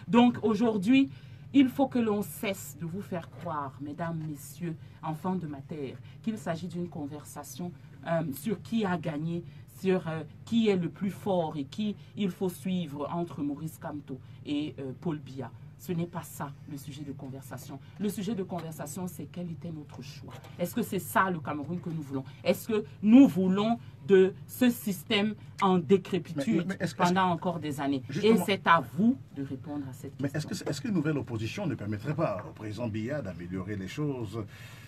Donc aujourd'hui, il faut que l'on cesse de vous faire croire, mesdames, messieurs, enfants de ma terre, qu'il s'agit d'une conversation sur qui a gagné, sur qui est le plus fort et qui il faut suivre entre Maurice Kamto et Paul Biya. Ce n'est pas ça le sujet de conversation. Le sujet de conversation, c'est quel était notre choix. Est-ce que c'est ça le Cameroun que nous voulons? Est-ce que nous voulons de ce système en décrépitude pendant encore des années? Et c'est à vous de répondre à cette question. Mais est-ce qu'une nouvelle opposition ne permettrait pas au président Biya d'améliorer les choses?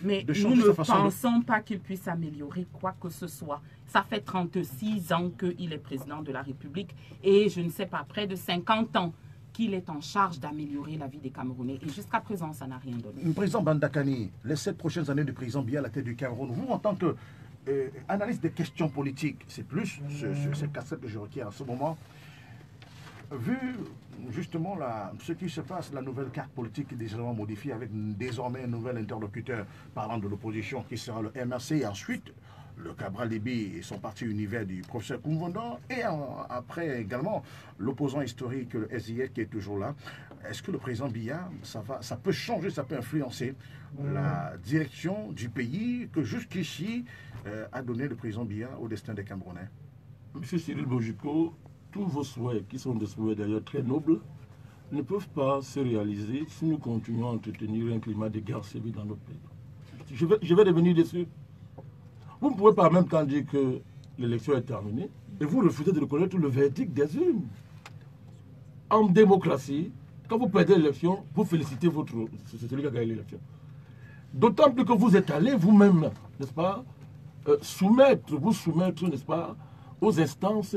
Mais nous ne pensons pas qu'il puisse améliorer quoi que ce soit. Ça fait 36 ans qu'il est président de la République et je ne sais pas, près de 50 ans qu'il est en charge d'améliorer la vie des Camerounais. Et jusqu'à présent, ça n'a rien donné. Président Bandakani, les 7 prochaines années du président Biya à la tête du Cameroun, vous, en tant que analyste des questions politiques, c'est plus cette cassette que je retire en ce moment, vu justement ce qui se passe, la nouvelle carte politique est déjà modifiée avec désormais un nouvel interlocuteur parlant de l'opposition qui sera le MRC et ensuite le Cabral Libé et son parti univers du professeur Koumvondor, et après également l'opposant historique, le SIF, qui est toujours là. Est-ce que le président Biya, ça peut changer, ça peut influencer la direction du pays que jusqu'ici a donné le président Biya au destin des Camerounais? Monsieur Cyril Bojiko, tous vos souhaits, qui sont des souhaits d'ailleurs très nobles, ne peuvent pas se réaliser si nous continuons à entretenir un climat de guerre civile dans notre pays. Je vais revenir dessus. Vous ne pouvez pas en même temps dire que l'élection est terminée et vous refusez de reconnaître le verdict des urnes. En démocratie, quand vous perdez l'élection, vous félicitez celui qui a gagné l'élection. D'autant plus que vous êtes allé vous-même, n'est-ce pas, vous soumettre, n'est-ce pas, aux instances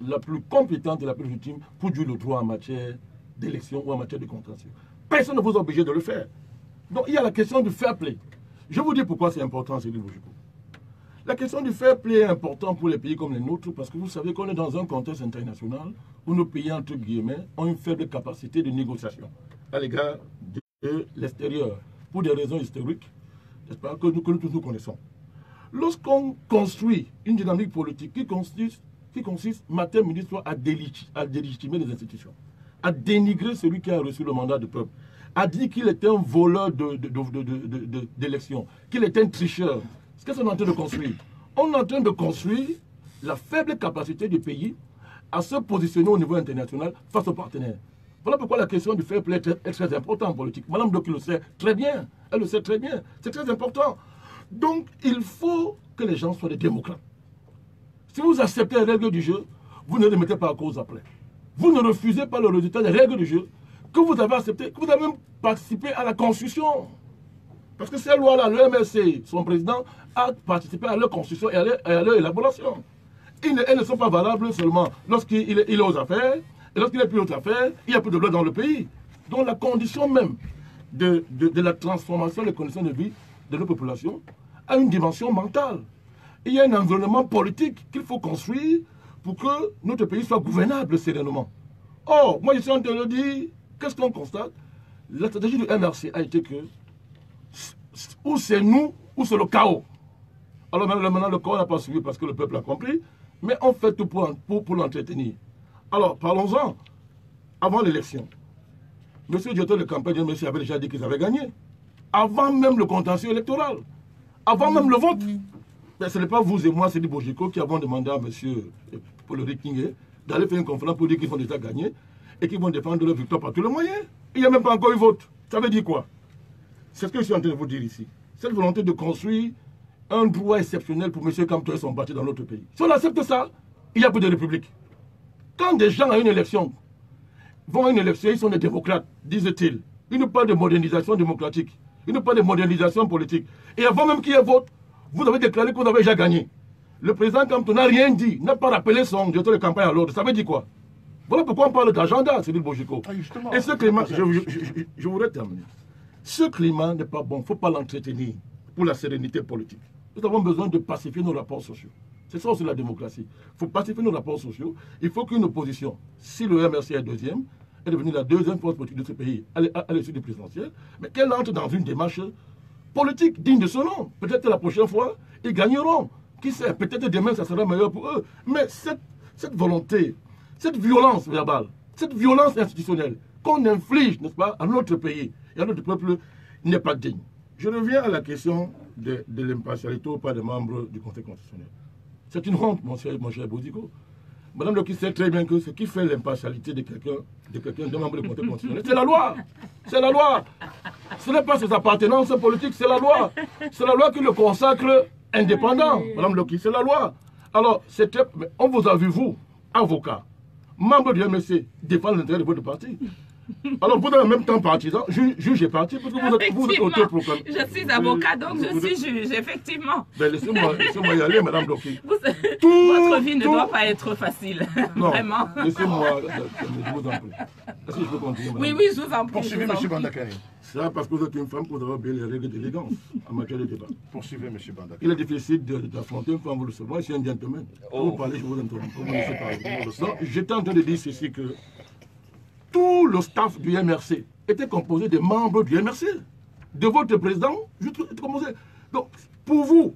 la plus compétente et la plus légitime pour dire le droit en matière d'élection ou en matière de contentieux. Personne ne vous a obligé de le faire. Donc il y a la question du fair play. Je vous dis pourquoi c'est important, Cyril Bojiko. La question du fair play est importante pour les pays comme les nôtres parce que vous savez qu'on est dans un contexte international où nos pays, entre guillemets, ont une faible capacité de négociation à l'égard de l'extérieur pour des raisons historiques, n'est-ce pas, que nous tous nous connaissons. Lorsqu'on construit une dynamique politique qui consiste matin, midi, soir, à délégitimer les institutions, à dénigrer celui qui a reçu le mandat du peuple, à dire qu'il était un voleur d'élection, qu'il était un tricheur. Qu'est-ce qu'on est en train de construire? On est en train de construire la faible capacité du pays à se positionner au niveau international face aux partenaires. Voilà pourquoi la question du fair play est très importante en politique. Madame Doki le sait très bien. Elle le sait très bien. C'est très important. Donc, il faut que les gens soient des démocrates. Si vous acceptez les règles du jeu, vous ne les mettez pas en cause après. Vous ne refusez pas le résultat des règles du jeu que vous avez accepté, que vous avez même participé à la Constitution. Parce que ces lois-là, le MRC, son président, a participé à leur construction et à leur élaboration. Elles ne sont pas valables seulement lorsqu'il est aux affaires, et lorsqu'il n'est plus aux affaires, il n'y a plus de loi dans le pays. Donc la condition même de la transformation des conditions de vie de nos populations a une dimension mentale. Il y a un environnement politique qu'il faut construire pour que notre pays soit gouvernable sereinement. Or, moi je suis en train de dire, qu'est-ce qu'on constate? La stratégie du MRC a été que ou c'est nous, ou c'est le chaos. Alors maintenant, le chaos n'a pas suivi parce que le peuple a compris, mais on fait tout pour l'entretenir. Alors, parlons-en. Avant l'élection, M. directeur de campagne, M. avait déjà dit qu'ils avaient gagné. Avant même le contentieux électoral. Avant même le vote. Mais ce n'est pas vous et moi, c'est du Bojiko, qui avons demandé à M. Paul Rikingue d'aller faire une conférence pour dire qu'ils ont déjà gagné et qu'ils vont défendre leur victoire par tous les moyens. Il n'y a même pas encore eu vote. Ça veut dire quoi? C'est ce que je suis en train de vous dire ici. Cette volonté de construire un droit exceptionnel pour M. Kamto et son parti dans notre pays. Si on accepte ça, il n'y a plus de république. Quand des gens à une élection vont à une élection, ils sont des démocrates, disent-ils. Ils n'ont pas de modernisation démocratique. Ils n'ont pas de modernisation politique. Et avant même qu'il y ait vote, vous avez déclaré que vous avez déjà gagné. Le président Kamto n'a rien dit, n'a pas rappelé son directeur de campagne à l'ordre. Ça veut dire quoi? Voilà pourquoi on parle d'agenda, Cyril Bojiko. Et ce climat, je voudrais terminer. Ce climat n'est pas bon, il ne faut pas l'entretenir pour la sérénité politique. Nous avons besoin de pacifier nos rapports sociaux. C'est ça aussi la démocratie. Il faut pacifier nos rapports sociaux. Il faut qu'une opposition, si le MRC est deuxième, est devenue la deuxième force politique de ce pays à l'issue du présidentiel, mais qu'elle entre dans une démarche politique digne de ce nom. Peut-être la prochaine fois, ils gagneront. Qui sait, peut-être demain, ça sera meilleur pour eux. Mais cette volonté, cette violence verbale, cette violence institutionnelle qu'on inflige, n'est-ce pas, à notre pays et à notre peuple n'est pas digne. Je reviens à la question de l'impartialité ou pas des membres du Conseil constitutionnel. C'est une honte, mon cher Bojiko. Madame Loki sait très bien que ce qui fait l'impartialité de quelqu'un, d'un membre du Conseil constitutionnel, c'est la loi. C'est la loi. Ce n'est pas ses appartenances politiques, c'est la loi. C'est la loi qui le consacre indépendant. Madame Loki, c'est la loi. Alors, on vous a vu, vous, avocat, membre du MSC, défendre l'intérêt de votre parti. Alors, vous êtes en même temps partisan, juge et parti, parce que vous êtes autoproclamé. Je suis avocat, donc je suis juge, effectivement. Ben, laissez-moi y aller, Madame Doki. Votre vie ne doit pas être facile. Non, vraiment. Laissez-moi, je vous en prie. Est-ce que je peux continuer, Madame? Oui, je vous en prie. Poursuivez, M. Bandakari. C'est parce que vous êtes une femme que vous avez oublié les règles d'élégance en matière de débat. Poursuivez, M. Bandakari. Il est difficile d'affronter une femme, vous le savez. Moi, je suis un gentleman. Vous parlez, je vous interromps. Vous me laissez parler. Donc, j'étais en train de dire ceci que tout le staff du MRC était composé de membres du MRC. De votre président, je suis composé. Donc, pour vous,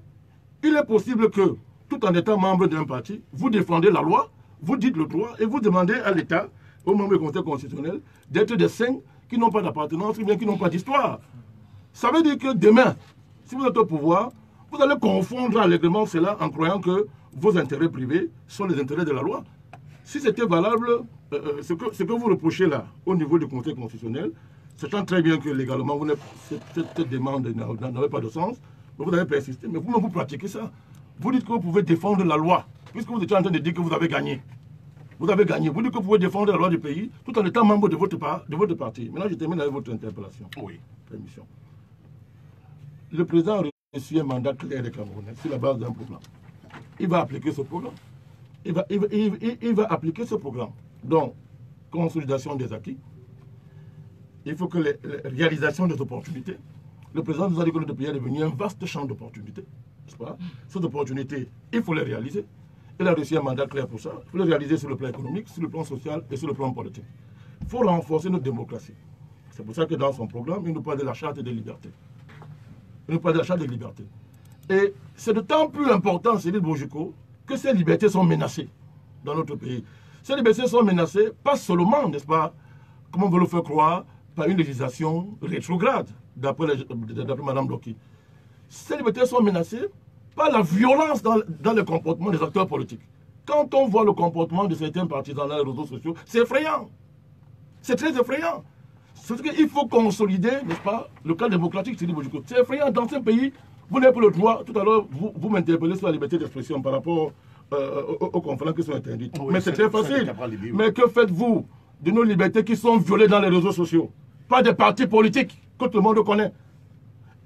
Il est possible que, tout en étant membre d'un parti, vous défendez la loi, vous dites le droit et vous demandez à l'État, aux membres du Conseil constitutionnel, d'être des saints qui n'ont pas d'appartenance ou bien qui n'ont pas d'histoire. Ça veut dire que demain, si vous êtes au pouvoir, vous allez confondre allègrement cela en croyant que vos intérêts privés sont les intérêts de la loi. Si c'était valable, ce que vous reprochez là, au niveau du Conseil constitutionnel, sachant très bien que légalement, cette demande n'avait pas de sens, mais vous n'avez pas insisté, mais vous-même vous pratiquez ça. Vous dites que vous pouvez défendre la loi, puisque vous étiez en train de dire que vous avez gagné. Vous avez gagné. Vous dites que vous pouvez défendre la loi du pays tout en étant membre de votre parti. Maintenant, je termine avec votre interpellation. Oui. Permission. Le président a reçu un mandat clair des Camerounais sur la base d'un programme. Il va appliquer ce programme. Il va appliquer ce programme. Donc, consolidation des acquis. Il faut que les réalisations des opportunités. Le président nous a dit que notre pays est devenu un vaste champ d'opportunités. N'est-ce pas? Ces opportunités, il faut les réaliser. Il a reçu un mandat clair pour ça. Il faut les réaliser sur le plan économique, sur le plan social et sur le plan politique. Il faut renforcer notre démocratie. C'est pour ça que dans son programme, il nous parle de la charte des libertés. Il nous parle de la charte des libertés. Et c'est d'autant plus important, Cyril Bojiko, que ces libertés sont menacées dans notre pays. Ces libertés sont menacées, pas seulement, n'est-ce pas, comme on veut le faire croire, par une législation rétrograde, d'après Mme Bloki. Ces libertés sont menacées par la violence dans le comportement des acteurs politiques. Quand on voit le comportement de certains partisans dans les réseaux sociaux, c'est effrayant. C'est très effrayant. C'est qu'il faut consolider, n'est-ce pas, le cadre démocratique. C'est effrayant. Dans ce pays, vous n'avez pas le droit. Tout à l'heure, vous m'interpellez sur la liberté d'expression par rapport aux conférences qui sont interdites. Oui, mais c'est très facile. Mais que faites-vous de nos libertés qui sont violées dans les réseaux sociaux? Pas des partis politiques que tout le monde connaît.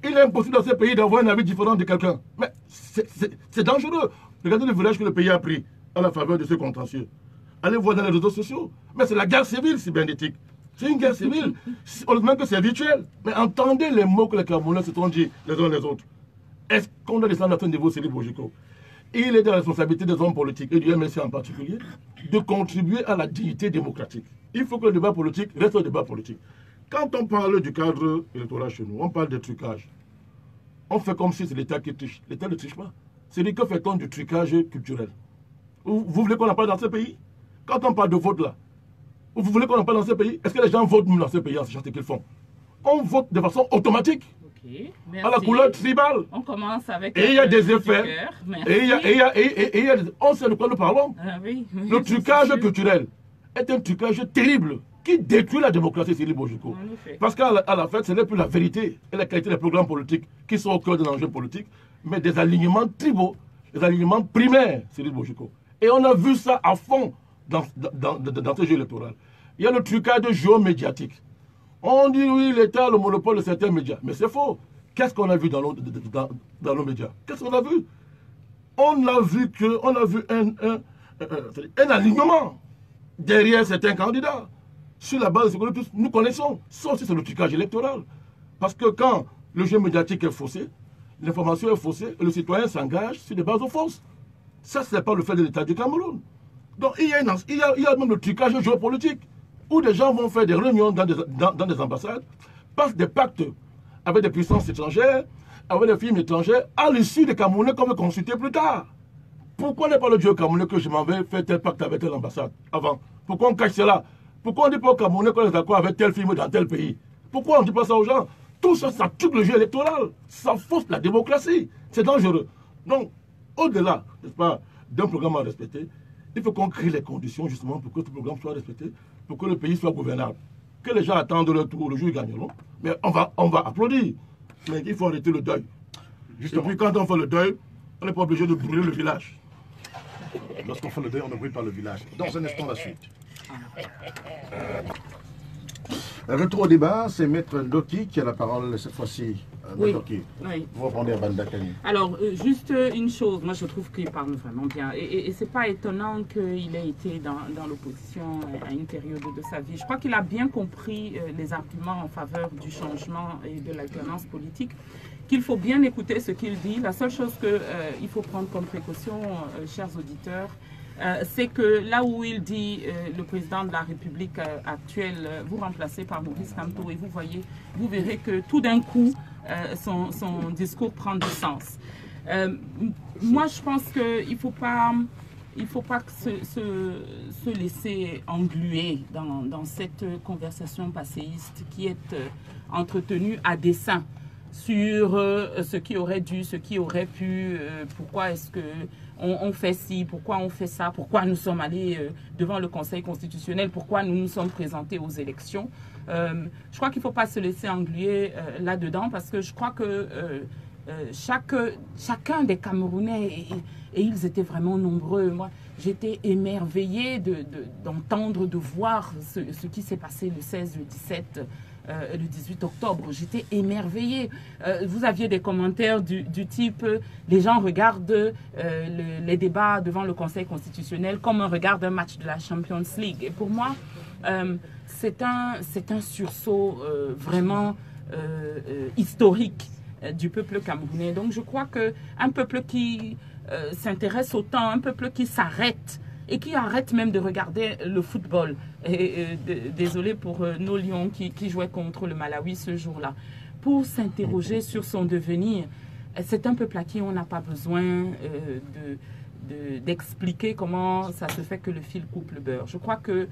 Il est impossible dans ce pays d'avoir un avis différent de quelqu'un. Mais c'est dangereux. Regardez le village que le pays a pris à la faveur de ce contentieux. Allez voir dans les réseaux sociaux. Mais c'est la guerre civile cybernétique. C'est une guerre civile. Heureusement que c'est virtuel. Mais entendez les mots que les Camerounais se sont dit les uns les autres. Est-ce qu'on doit descendre à ce niveau, Cyril Bojiko? Il est de la responsabilité des hommes politiques, et du MSC en particulier, de contribuer à la dignité démocratique. Il faut que le débat politique reste un débat politique. Quand on parle du cadre électoral chez nous, on parle de trucage. On fait comme si c'est l'État qui triche. L'État ne triche pas. C'est-à-dire que fait-on du trucage culturel? Vous voulez qu'on en parle dans ce pays? Quand on parle de vote là, vous voulez qu'on en parle dans ce pays? Est-ce que les gens votent dans ce pays en sachant ce qu'ils font? On vote de façon automatique. Okay, à la couleur tribale. On commence avec... Et il y a des effets. On sait de quoi nous parlons. Ah, oui, le trucage culturel est un trucage terrible qui détruit la démocratie, Cyril Bojiko. Parce qu'à la fin, ce n'est plus la vérité et la qualité des programmes politiques qui sont au cœur de l'enjeu politique, mais des alignements tribaux, des alignements primaires, Cyril Bojiko. Et on a vu ça à fond dans ce jeu électoral. Il y a le trucage géomédiatique. On dit oui, l'État a le monopole de certains médias. Mais c'est faux. Qu'est-ce qu'on a vu dans nos médias? Qu'est-ce qu'on a vu? On a vu un alignement derrière certains candidats. Sur la base de ce que nous connaissons. Ça aussi, c'est le trucage électoral. Parce que quand le jeu médiatique est faussé, l'information est faussée, et le citoyen s'engage sur des bases fausses. Ça, ce n'est pas le fait de l'État du Cameroun. Donc, il y a même le trucage géopolitique, où des gens vont faire des réunions dans des ambassades, passent des pactes avec des puissances étrangères, avec des firmes étrangères, à l'issue des Camerounais qu'on va consulter plus tard. Pourquoi n'est pas le Dieu Camerounais que je m'en vais faire tel pacte avec telle ambassade avant? Pourquoi on cache cela? Pourquoi on ne dit pas aux Camerounais qu'on est d'accord avec telle firme dans tel pays? Pourquoi on ne dit pas ça aux gens? Tout ça, ça tue le jeu électoral. Ça fausse la démocratie. C'est dangereux. Donc, au-delà, n'est-ce pas, d'un programme à respecter, il faut qu'on crée les conditions justement pour que ce programme soit respecté, pour que le pays soit gouvernable. Que les gens attendent leur tour, le jour ils gagneront. Mais on va applaudir. Mais il faut arrêter le deuil. Justement. Et puis quand on fait le deuil, on n'est pas obligé de brûler le village. Lorsqu'on fait le deuil, on ne brûle pas le village. Dans un instant, la suite. Retour au débat, c'est Maître Ndoki qui a la parole cette fois-ci. Oui, oui. Vous répondez à Bandakani. Alors, juste une chose, moi je trouve qu'il parle vraiment bien. Et c'est pas étonnant qu'il ait été dans l'opposition à une période de sa vie. Je crois qu'il a bien compris les arguments en faveur du changement et de l'alternance politique, qu'il faut bien écouter ce qu'il dit. La seule chose qu'il faut prendre comme précaution, chers auditeurs, c'est que là où il dit le président de la République actuelle, vous remplacez par Maurice Kamto, et vous verrez que tout d'un coup, son discours prend du sens. Moi, je pense qu'il ne faut pas se laisser engluer dans cette conversation passéiste qui est entretenue à dessein sur ce qui aurait dû, ce qui aurait pu, pourquoi est-ce qu'on fait ci, pourquoi on fait ça, pourquoi nous sommes allés devant le Conseil constitutionnel, pourquoi nous nous sommes présentés aux élections. Je crois qu'il ne faut pas se laisser engluer là-dedans parce que je crois que chacun des Camerounais, et ils étaient vraiment nombreux, moi j'étais émerveillée d'entendre, de voir ce qui s'est passé le 16, le 17, le 18 octobre. J'étais émerveillée. Vous aviez des commentaires du type les gens regardent les débats devant le Conseil constitutionnel comme on regarde un match de la Champions League. Et pour moi, c'est un sursaut vraiment historique du peuple camerounais. Donc je crois qu'un peuple qui s'intéresse autant, un peuple qui s'arrête et qui arrête même de regarder le football. Désolé pour nos Lions qui jouaient contre le Malawi ce jour-là. Pour s'interroger sur son devenir, c'est un peuple à qui on n'a pas besoin d'expliquer comment ça se fait que le fil coupe le beurre. Je crois que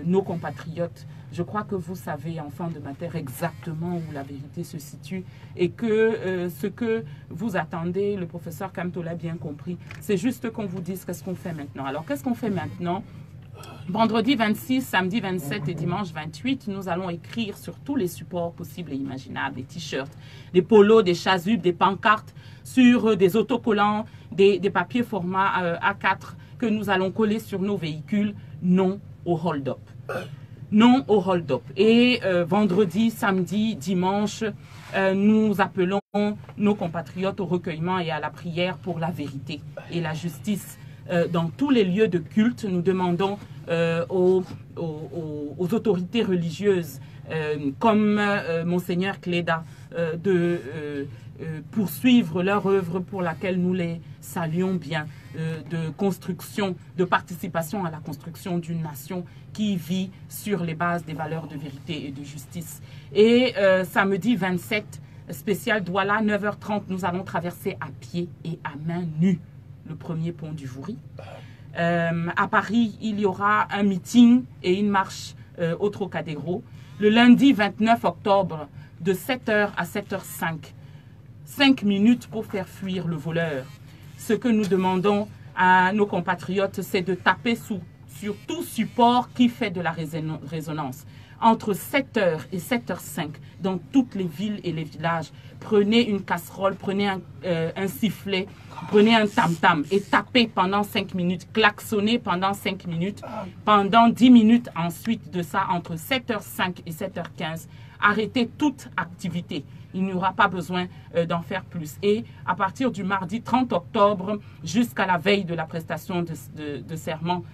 nos compatriotes, je crois que vous savez, enfants de ma terre, exactement où la vérité se situe et que ce que vous attendez, le professeur Kamto l'a bien compris, c'est juste qu'on vous dise qu'est-ce qu'on fait maintenant. Alors, qu'est-ce qu'on fait maintenant? Vendredi 26, samedi 27 et dimanche 28, nous allons écrire sur tous les supports possibles et imaginables, des t-shirts, des polos, des chasubles, des pancartes, sur des autocollants, des papiers format A4 que nous allons coller sur nos véhicules. Non au hold-up. Non au hold-up. Et vendredi, samedi, dimanche, nous appelons nos compatriotes au recueillement et à la prière pour la vérité et la justice. Dans tous les lieux de culte, nous demandons aux autorités religieuses comme Monseigneur Cléda de poursuivre leur œuvre pour laquelle nous les saluons bien, de construction, de participation à la construction d'une nation qui vit sur les bases des valeurs de vérité et de justice. Et samedi 27, spécial Douala, 9h30, nous allons traverser à pied et à main nue le premier pont du Vouri. À Paris, il y aura un meeting et une marche au Trocadéro. Le lundi 29 octobre, de 7h à 7h05. 5 minutes pour faire fuir le voleur. Ce que nous demandons à nos compatriotes, c'est de taper sur tout support qui fait de la résonance. Entre 7h et 7h05, dans toutes les villes et les villages, prenez une casserole, prenez un sifflet, prenez un tam-tam et tapez pendant 5 minutes, klaxonnez pendant 5 minutes, pendant 10 minutes ensuite de ça, entre 7h05 et 7h15, arrêtez toute activité. Il n'y aura pas besoin d'en faire plus. Et à partir du mardi 30 octobre jusqu'à la veille de la prestation de serment,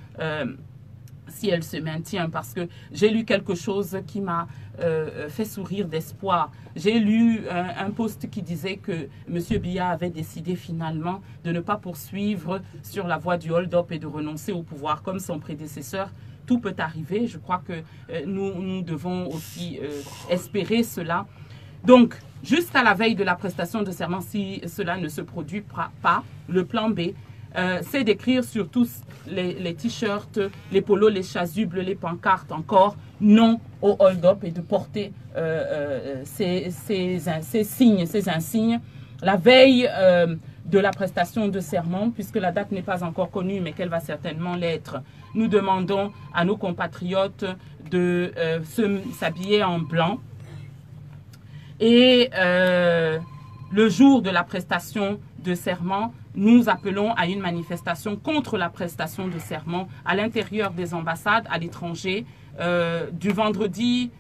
si elle se maintient, parce que j'ai lu quelque chose qui m'a fait sourire d'espoir. J'ai lu un post qui disait que M. Biya avait décidé finalement de ne pas poursuivre sur la voie du hold-up et de renoncer au pouvoir comme son prédécesseur. Tout peut arriver. Je crois que nous devons aussi espérer cela. Donc, jusqu'à la veille de la prestation de serment, si cela ne se produit pas, le plan B, c'est d'écrire sur tous les t-shirts, les polos, les chasubles, les pancartes encore, non au hold-up et de porter ces signes, ces insignes. La veille de la prestation de serment, puisque la date n'est pas encore connue, mais qu'elle va certainement l'être, nous demandons à nos compatriotes de s'habiller en blanc. Et le jour de la prestation de serment, nous appelons à une manifestation contre la prestation de serment à l'intérieur des ambassades, à l'étranger, du vendredi,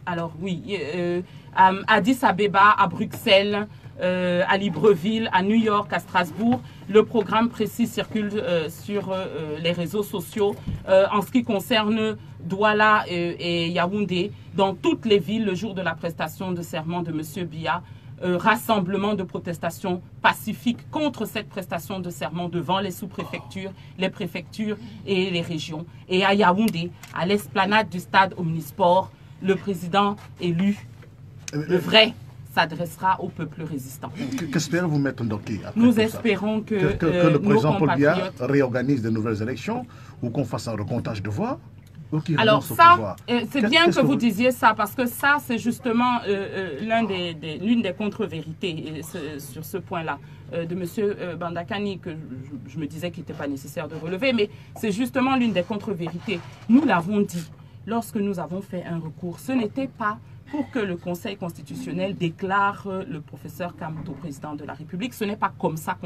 à Addis Abeba, à Bruxelles, à Libreville, à New York, à Strasbourg. Le programme précis circule sur les réseaux sociaux. En ce qui concerne Douala et Yaoundé, dans toutes les villes, le jour de la prestation de serment de M. Biya, rassemblement de protestation pacifique contre cette prestation de serment devant les sous-préfectures, les préfectures et les régions. Et à Yaoundé, à l'esplanade du stade Omnisport, le président élu, le vrai, s'adressera au peuple résistant. Qu'espérez-vous mettre Ndoki? Nous espérons que le président Paul Biya réorganise de nouvelles élections ou qu'on fasse un recomptage de voix. Alors ça, c'est bien que vous disiez ça, parce que ça, c'est justement l'une des contre-vérités sur ce point-là de M. Bandakani, que je me disais qu'il n'était pas nécessaire de relever, mais c'est justement l'une des contre-vérités. Nous l'avons dit, lorsque nous avons fait un recours, ce n'était pas pour que le Conseil constitutionnel déclare le professeur Kamto président de la République. Ce n'est pas comme ça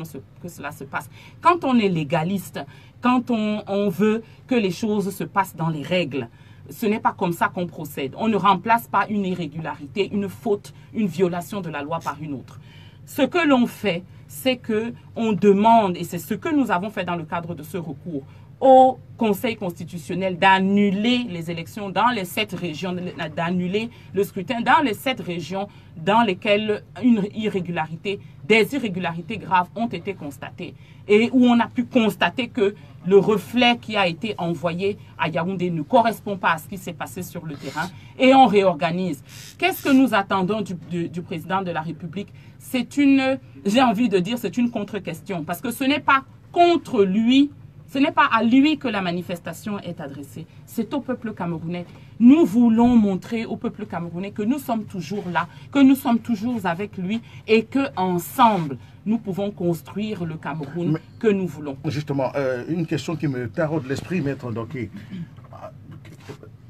que cela se passe. Quand on est légaliste, quand on veut que les choses se passent dans les règles, ce n'est pas comme ça qu'on procède. On ne remplace pas une irrégularité, une faute, une violation de la loi par une autre. Ce que l'on fait, c'est qu'on demande, et c'est ce que nous avons fait dans le cadre de ce recours, au Conseil constitutionnel d'annuler les élections dans les 7 régions, d'annuler le scrutin dans les 7 régions dans lesquelles des irrégularités graves ont été constatées et où on a pu constater que le reflet qui a été envoyé à Yaoundé ne correspond pas à ce qui s'est passé sur le terrain et on réorganise. Qu'est-ce que nous attendons du président de la République? J'ai envie de dire, c'est une contre-question parce que ce n'est pas contre lui. Ce n'est pas à lui que la manifestation est adressée, c'est au peuple camerounais. Nous voulons montrer au peuple camerounais que nous sommes toujours là, que nous sommes toujours avec lui et qu'ensemble, nous pouvons construire le Cameroun que nous voulons. Justement, une question qui me taraude l'esprit, Maître Ndoki.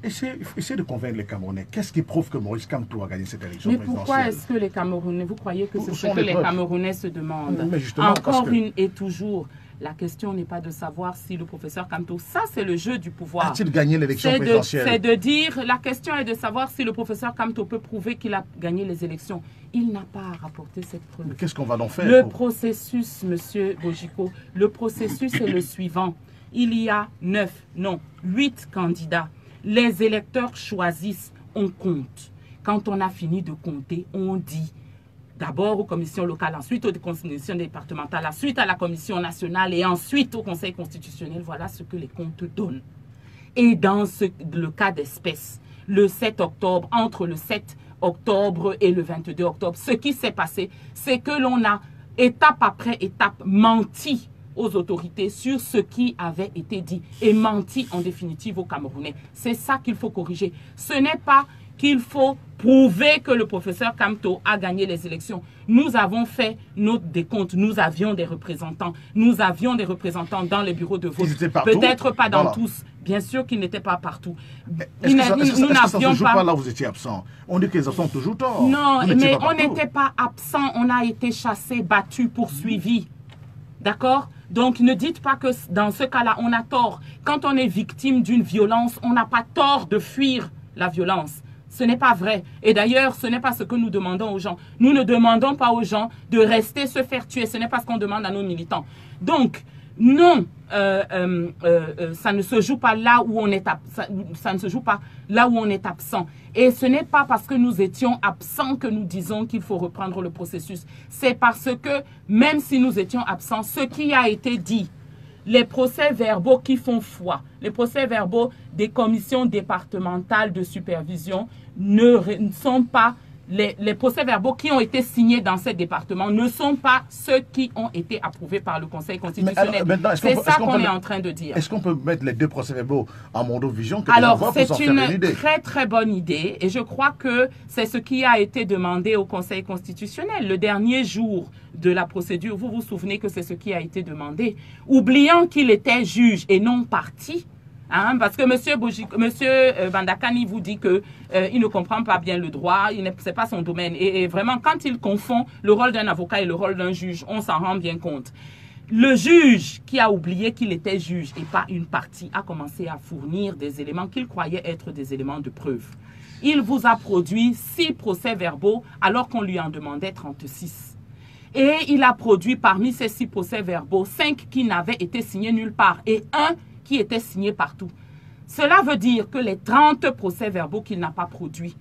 Essayez de convaincre les Camerounais. Qu'est-ce qui prouve que Maurice Kamto a gagné cette élection présidentielle? Mais pourquoi est-ce que les Camerounais, vous croyez que c'est ce que les Camerounais se demandent? Encore une et toujours. La question n'est pas de savoir si le professeur Kamto, ça c'est le jeu du pouvoir. A-t-il gagné l'élection présidentielle? C'est de dire, la question est de savoir si le professeur Kamto peut prouver qu'il a gagné les élections. Il n'a pas à rapporter cette preuve. Qu'est-ce qu'on va en faire? Le processus, monsieur Bojiko, le processus est le suivant. Il y a 8 candidats. Les électeurs choisissent, on compte. Quand on a fini de compter, on dit d'abord aux commissions locales, ensuite aux commissions départementales, ensuite à la commission nationale et ensuite au Conseil constitutionnel. Voilà ce que les comptes donnent. Et dans le cas d'espèce, le 7 octobre, entre le 7 octobre et le 22 octobre, ce qui s'est passé, c'est que l'on a, étape après étape, menti aux autorités sur ce qui avait été dit et menti en définitive aux Camerounais. C'est ça qu'il faut corriger. Ce n'est pas qu'il faut prouver que le professeur Kamto a gagné les élections. Nous avons fait notre décompte. Nous avions des représentants. Nous avions des représentants dans les bureaux de vote. Peut-être pas dans tous. Bien sûr qu'ils n'étaient pas partout. Nous n'avions pas... Là, vous étiez absent. On dit qu'ils sont toujours tort. Non, mais on n'était pas absent. On a été chassés, battus, poursuivis. D'accord? Donc, ne dites pas que dans ce cas-là, on a tort. Quand on est victime d'une violence, on n'a pas tort de fuir la violence. Ce n'est pas vrai. Et d'ailleurs, ce n'est pas ce que nous demandons aux gens. Nous ne demandons pas aux gens de rester se faire tuer. Ce n'est pas ce qu'on demande à nos militants. Donc, non, ça ne se joue pas là où on est ça ne se joue pas là où on est absent. Et ce n'est pas parce que nous étions absents que nous disons qu'il faut reprendre le processus. C'est parce que même si nous étions absents, ce qui a été dit, les procès-verbaux qui font foi, les procès-verbaux des commissions départementales de supervision ne sont pas, les procès-verbaux qui ont été signés dans ces départements ne sont pas ceux qui ont été approuvés par le Conseil constitutionnel. C'est ça qu'on est en train de dire. Est-ce qu'on peut mettre les 2 procès-verbaux en mondovision? Alors, c'est une très très bonne idée et je crois que c'est ce qui a été demandé au Conseil constitutionnel le dernier jour de la procédure. Vous vous souvenez que c'est ce qui a été demandé, oubliant qu'il était juge et non partie. Hein, parce que monsieur Bandakani vous dit que il ne comprend pas bien le droit, c'est pas son domaine. Et vraiment, quand il confond le rôle d'un avocat et le rôle d'un juge, on s'en rend bien compte. Le juge qui a oublié qu'il était juge et pas une partie a commencé à fournir des éléments qu'il croyait être des éléments de preuve. Il vous a produit 6 procès-verbaux alors qu'on lui en demandait 36. Et il a produit parmi ces 6 procès-verbaux 5 qui n'avaient été signés nulle part et 1 qui était signé partout. Cela veut dire que les 30 procès-verbaux qu'il n'a pas produits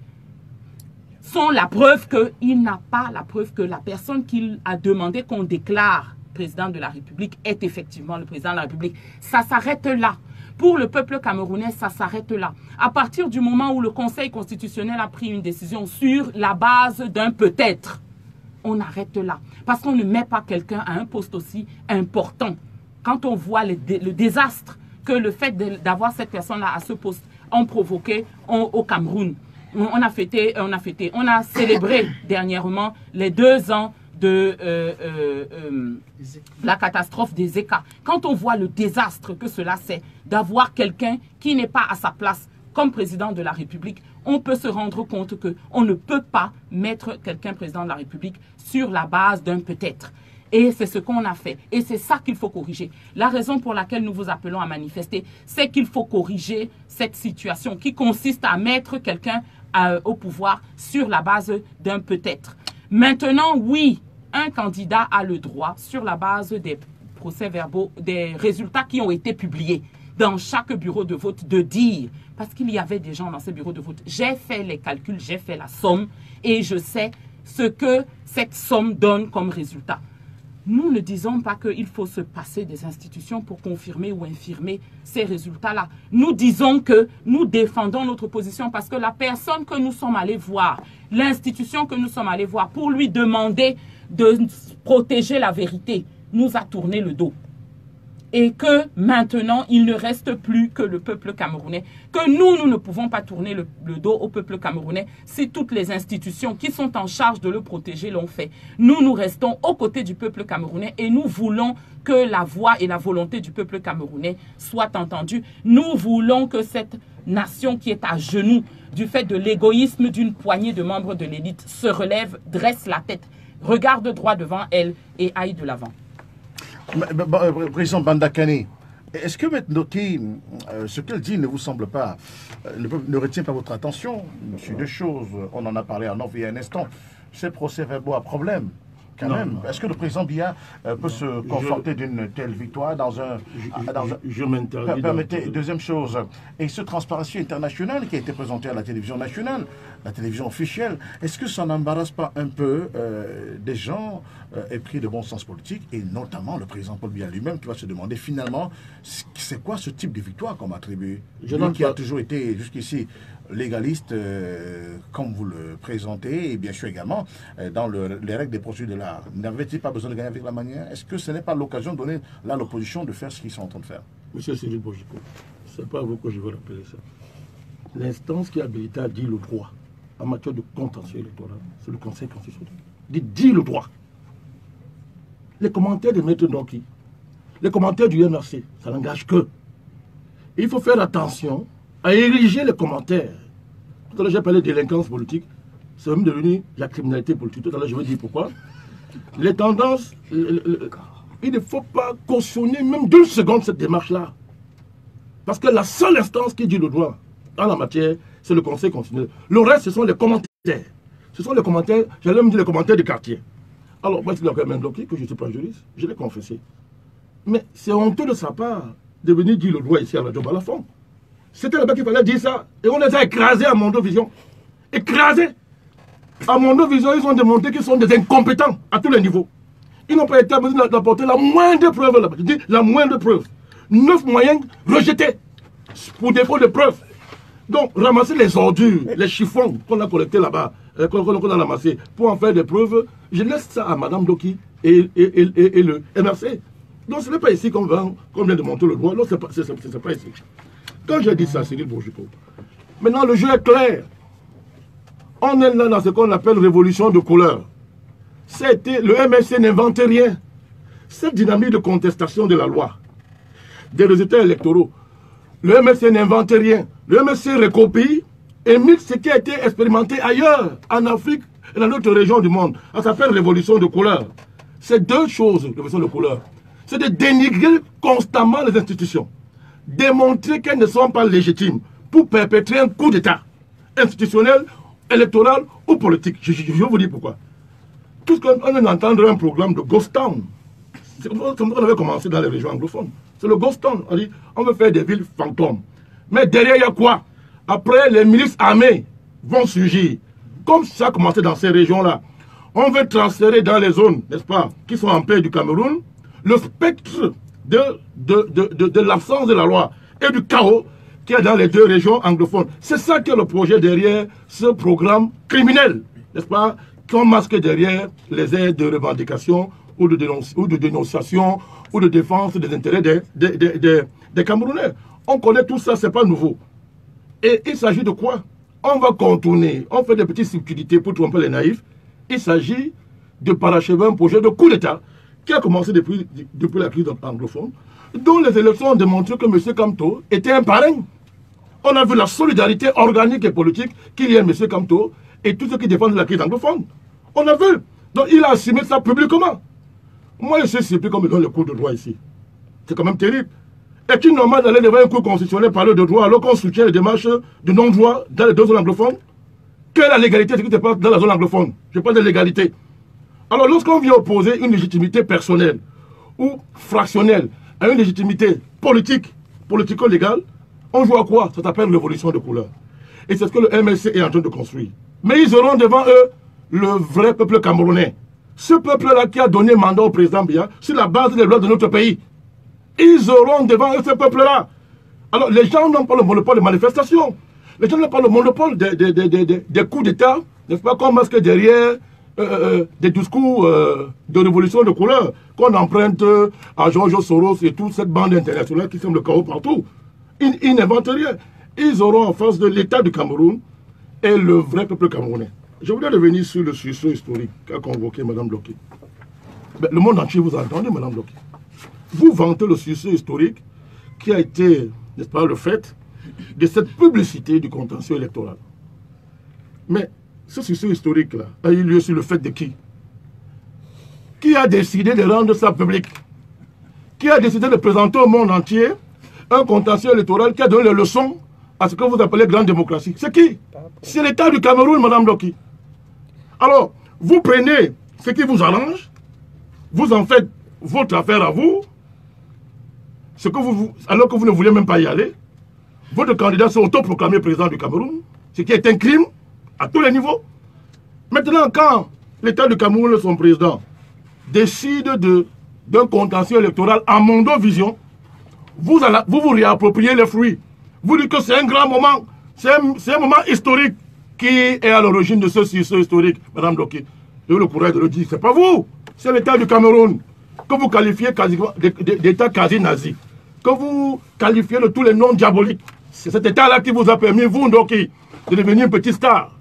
sont la preuve qu'il n'a pas la preuve que la personne qu'il a demandé qu'on déclare président de la République est effectivement le président de la République. Ça s'arrête là. Pour le peuple camerounais, ça s'arrête là. À partir du moment où le Conseil constitutionnel a pris une décision sur la base d'un peut-être, on arrête là. Parce qu'on ne met pas quelqu'un à un poste aussi important. Quand on voit le désastre que le fait d'avoir cette personne-là à ce poste ont provoqué au Cameroun. On a célébré dernièrement les 2 ans de la catastrophe des ECA. Quand on voit le désastre que cela c'est d'avoir quelqu'un qui n'est pas à sa place comme président de la République, on peut se rendre compte qu'on ne peut pas mettre quelqu'un président de la République sur la base d'un peut-être. Et c'est ce qu'on a fait. Et c'est ça qu'il faut corriger. La raison pour laquelle nous vous appelons à manifester, c'est qu'il faut corriger cette situation qui consiste à mettre quelqu'un au pouvoir sur la base d'un peut-être. Maintenant, oui, un candidat a le droit, sur la base des procès-verbaux, des résultats qui ont été publiés dans chaque bureau de vote, de dire, parce qu'il y avait des gens dans ces bureaux de vote, j'ai fait les calculs, j'ai fait la somme et je sais ce que cette somme donne comme résultat. Nous ne disons pas qu'il faut se passer des institutions pour confirmer ou infirmer ces résultats-là. Nous disons que nous défendons notre position parce que la personne que nous sommes allés voir, l'institution que nous sommes allés voir pour lui demander de protéger la vérité, nous a tourné le dos. Et que maintenant, il ne reste plus que le peuple camerounais. Que nous ne pouvons pas tourner le dos au peuple camerounais si toutes les institutions qui sont en charge de le protéger l'ont fait. Nous restons aux côtés du peuple camerounais et nous voulons que la voix et la volonté du peuple camerounais soient entendues. Nous voulons que cette nation qui est à genoux du fait de l'égoïsme d'une poignée de membres de l'élite se relève, dresse la tête, regarde droit devant elle et aille de l'avant. Président Bandakane, est-ce que Metnoki, ce qu'elle dit ne vous semble pas, ne retient pas votre attention sur 2 choses? On en a parlé en off il y a un instant. Ces procès-verbaux à problème, quand même. Est-ce que le président Biya peut se conforter d'une telle victoire dans un... Je m'interdis. Permettez, deuxième chose, et ce Transparency International qui a été présenté à la télévision nationale, la télévision officielle, est-ce que ça n'embarrasse pas un peu des gens épris de bon sens politique, et notamment le président Paul Biya lui-même qui va se demander finalement c'est quoi ce type de victoire qu'on m'attribue, lui qui a toujours été jusqu'ici légaliste, comme vous le présentez, et bien sûr également dans les règles des procédures de l'art. N'avait-il pas besoin de gagner avec la manière? Est-ce que ce n'est pas l'occasion de donner à l'opposition de faire ce qu'ils sont en train de faire? Monsieur Cyril Bojiko, ce n'est pas à vous que je veux rappeler ça. L'instance qui a habilité à dire le droit en matière de contentieux électoral, c'est le Conseil constitutionnel. Dit le droit. Les commentaires de Maître Ndoki, les commentaires du MRC, ça n'engage que. Il faut faire attention à ériger les commentaires. Tout à l'heure, j'ai parlé de délinquance politique. C'est même devenu la criminalité politique. Tout à l'heure, je vais dire pourquoi. Les tendances, il ne faut pas cautionner même d'1 seconde cette démarche-là. Parce que la seule instance qui dit le droit en la matière, c'est le Conseil constitutionnel. Le reste, ce sont les commentaires. Ce sont les commentaires, j'allais me dire les commentaires de quartier. Alors, moi, c'est le Mendoki, que je ne suis pas juriste, je l'ai confessé. Mais c'est honteux de sa part de venir dire le droit ici à la Job à la fond. C'était là-bas qu'il fallait dire ça. Et on les a écrasés à Mondo Vision. Écrasés. À Mondo Vision, ils ont démontré qu'ils sont des incompétents à tous les niveaux. Ils n'ont pas été à mesure d'apporter la moindre preuve là-bas. Je dis la moindre preuve. 9 moyens rejetés pour défaut de preuves. Donc, ramasser les ordures, les chiffons qu'on a collectés là-bas, qu'on a ramassés, pour en faire des preuves, je laisse ça à Mme Doki et le MRC. Donc, ce n'est pas ici qu'on vient de monter le droit. Non, ce n'est pas ici. Quand j'ai dit ça, Cyril Bojiko, maintenant le jeu est clair. On est là dans ce qu'on appelle révolution de couleur. Le MRC n'invente rien. Cette dynamique de contestation de la loi, des résultats électoraux, le MRC n'invente rien. Le MRC recopie et mixe ce qui a été expérimenté ailleurs, en Afrique et dans d'autres régions du monde. Ça s'appelle révolution de couleur. C'est 2 choses, révolution de couleur. C'est de dénigrer constamment les institutions. Démontrer qu'elles ne sont pas légitimes pour perpétrer un coup d'État institutionnel, électoral ou politique. Je vais vous dire pourquoi. Tout ce qu'on vient d'entendre un programme de Ghost Town. C'est comme ça qu'on avait commencé dans les régions anglophones. C'est le Ghost Town. On dit, on veut faire des villes fantômes. Mais derrière, il y a quoi? Après, les milices armées vont surgir. Comme ça a commencé dans ces régions-là. On veut transférer dans les zones, n'est-ce pas, qui sont en paix du Cameroun, le spectre de l'absence de la loi et du chaos qu'il y a dans les deux régions anglophones. C'est ça qui est le projet derrière ce programme criminel, n'est-ce pas, qu'on masque derrière les aides de revendication ou de dénonciation ou de défense des intérêts des Camerounais. On connaît tout ça, ce n'est pas nouveau. Et il s'agit de quoi? On va contourner, on fait des petites subtilités pour tromper les naïfs. Il s'agit de parachever un projet de coup d'État qui a commencé depuis la crise anglophone, dont les élections ont démontré que M. Kamto était un parrain. On a vu la solidarité organique et politique qu'il y a M. Kamto et tous ceux qui défendent la crise anglophone. On a vu. Donc il a assumé ça publiquement. Moi, je suis surpris comme il donne le cours de droit ici. C'est quand même terrible. Est-il normal d'aller devant un cours constitutionnel parler de droit alors qu'on soutient les démarches de non-droit dans les deux zones anglophones? Quelle est la légalité de ce qui se passe dans la zone anglophone? Je parle de légalité. Alors lorsqu'on vient opposer une légitimité personnelle ou fractionnelle à une légitimité politique, politico-légale, on joue à quoi? Ça s'appelle révolution de couleur. Et c'est ce que le MLC est en train de construire. Mais ils auront devant eux le vrai peuple camerounais. Ce peuple-là qui a donné mandat au président Biya sur la base des lois de notre pays. Ils auront devant eux ce peuple-là. Alors les gens n'ont pas le monopole de manifestation. Les gens n'ont pas le monopole des coups d'État, n'est-ce pas, qu'on masque derrière des discours de révolution de couleur qu'on emprunte à George Soros et toute cette bande internationale qui semble le chaos partout. Ils n'inventent rien. Ils auront en face de l'État du Cameroun et le vrai peuple camerounais. Je voudrais revenir sur le sursaut historique qu'a convoqué Mme Bloquet. Le monde entier vous a entendu, Mme Bloquet. Vous vantez le sursaut historique qui a été, n'est-ce pas, le fait de cette publicité du contentieux électoral. Mais ce sursaut historique-là a eu lieu sur le fait de qui? Qui a décidé de rendre ça public? Qui a décidé de présenter au monde entier un contentieux électoral qui a donné les leçons à ce que vous appelez grande démocratie? C'est qui? C'est l'État du Cameroun, Mme Bloquet. Alors, vous prenez ce qui vous arrange, vous en faites votre affaire à vous, alors que vous ne voulez même pas y aller. Votre candidat s'est autoproclamé président du Cameroun, ce qui est un crime à tous les niveaux. Maintenant, quand l'État du Cameroun, son président, décide d'un contentieux électoral à Mondovision, vous vous réappropriez les fruits. Vous dites que c'est un grand moment, c'est un moment historique qui est à l'origine de ce sursaut historique, Mme Bloquet. J'ai eu le courage de le dire, c'est pas vous, c'est l'État du Cameroun, que vous qualifiez d'État quasi-nazi, que vous qualifiez de tous les noms diaboliques. C'est cet État-là qui vous a permis, vous, Ndoki, de devenir une petite star.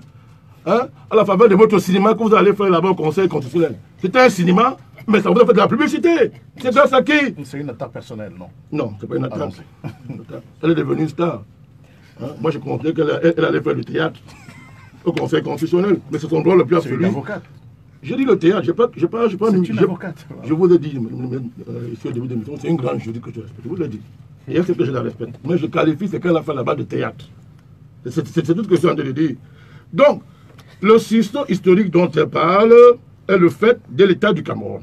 Hein, à la faveur de votre cinéma que vous allez faire là-bas au Conseil constitutionnel. C'était un cinéma, mais ça vous a fait de la publicité. C'est grâce à qui? C'est une attaque personnelle, non? Non, c'est pas une attaque. Elle est devenue une star. Hein? Moi, je comptais qu'elle allait faire du théâtre au Conseil constitutionnel, mais c'est son droit le plus absolu. C'est une avocate. J'ai dit le théâtre, c'est une avocate. Je vous ai dit, ici au début de l'émission, c'est une grande juriste que je respecte. Je vous l'ai dit. Et elle sait que je la respecte. Mais je qualifie ce qu'elle a fait là-bas de théâtre. C'est tout ce que je suis en train de dire. Donc, le sursaut historique dont elle parle est le fait de l'État du Cameroun.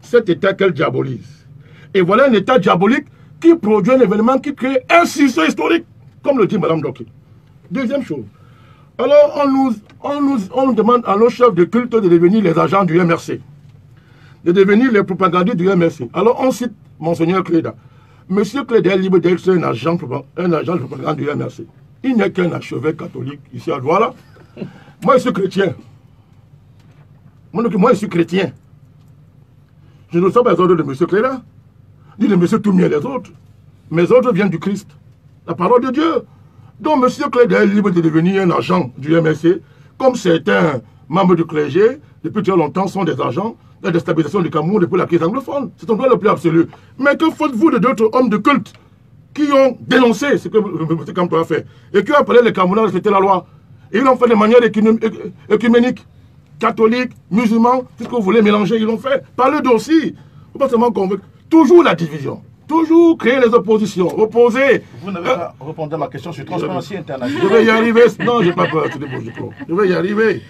Cet État qu'elle diabolise. Et voilà un État diabolique qui produit un événement qui crée un sursaut historique, comme le dit Mme Bloquet. Deuxième chose. Alors, on nous demande à nos chefs de culte de devenir les agents du MRC, de devenir les propagandistes du MRC. Alors, on cite Monseigneur Cléda. Monsieur Cléda est libre d'être un agent de propagande du MRC. Il n'est qu'un archevêque catholique ici à Douala. Moi, je suis chrétien. Moi, je suis chrétien. Je ne reçois pas les ordres de M. Cléda, ni de M. Toumia et les autres. Mes ordres viennent du Christ, la parole de Dieu. Donc, M. Cléda est libre de devenir un agent du MSC, comme certains membres du clergé, depuis très longtemps, sont des agents de la déstabilisation du Cameroun depuis la crise anglophone. C'est son droit le plus absolu. Mais que faites-vous de d'autres hommes de culte qui ont dénoncé ce que M. Kamto a fait et qui ont appelé les Camerounais à respecter la loi? Et ils l'ont fait de manière écuménique. Catholiques, musulmans, tout ce que vous voulez mélanger, ils l'ont fait. Parlez d'eux aussi. Vous pas seulement convaincre. Toujours la division. Toujours créer les oppositions. Opposer. Vous n'avez pas répondu à ma question sur Transparency International. Je vais y arriver. Non, je n'ai pas peur. Je vais y arriver.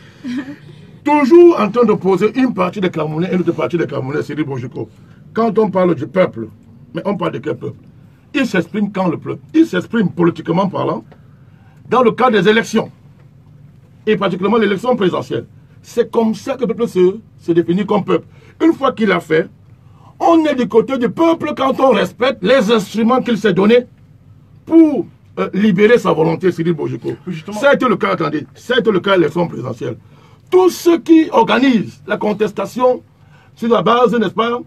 Toujours en train d'opposer une partie des Camerounais et une autre partie des Camerounais, Cyril Bojiko. Quand on parle du peuple, mais on parle de quel peuple? Il s'exprime quand le peuple? Il s'exprime politiquement parlant dans le cadre des élections. Et particulièrement l'élection présidentielle. C'est comme ça que le peuple se définit comme peuple. Une fois qu'il a fait, on est du côté du peuple quand on respecte les instruments qu'il s'est donnés pour libérer sa volonté, Cyril Bojiko. Ça a été le cas, attendez, ça a été le cas de l'élection présidentielle. Tous ceux qui organisent la contestation sur la base, n'est-ce pas,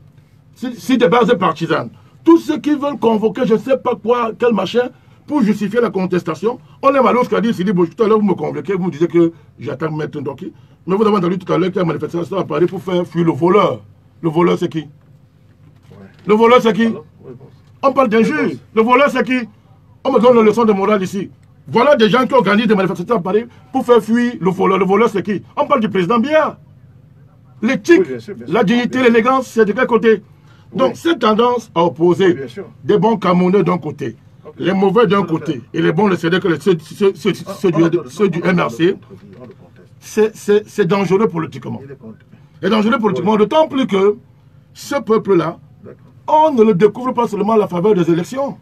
sur des bases partisanes, tous ceux qui veulent convoquer je ne sais pas quoi, quel machin, pour justifier la contestation, on est malheureux ce qu'a dit Cyril Bojiko. Tout à l'heure, vous me convoquez, vous me disiez que j'attends Maître Ndoki. Mais vous avez entendu tout à l'heure qu'il y a une manifestation à Paris pour faire fuir le voleur. Le voleur, c'est qui? Le voleur, c'est qui? On parle d'injure. Le voleur, c'est qui? On me donne une leçon de morale ici. Voilà des gens qui organisent des manifestations à Paris pour faire fuir le voleur. Le voleur, c'est qui? On parle du président Biya. L'éthique, la dignité, l'élégance, c'est de quel côté? Donc, cette tendance à opposer des bons Camerounais d'un côté, les mauvais d'un côté, et les bons, ceux du MRC, c'est dangereux politiquement. C'est dangereux politiquement, d'autant plus que ce peuple-là, on ne le découvre pas seulement à la faveur des élections.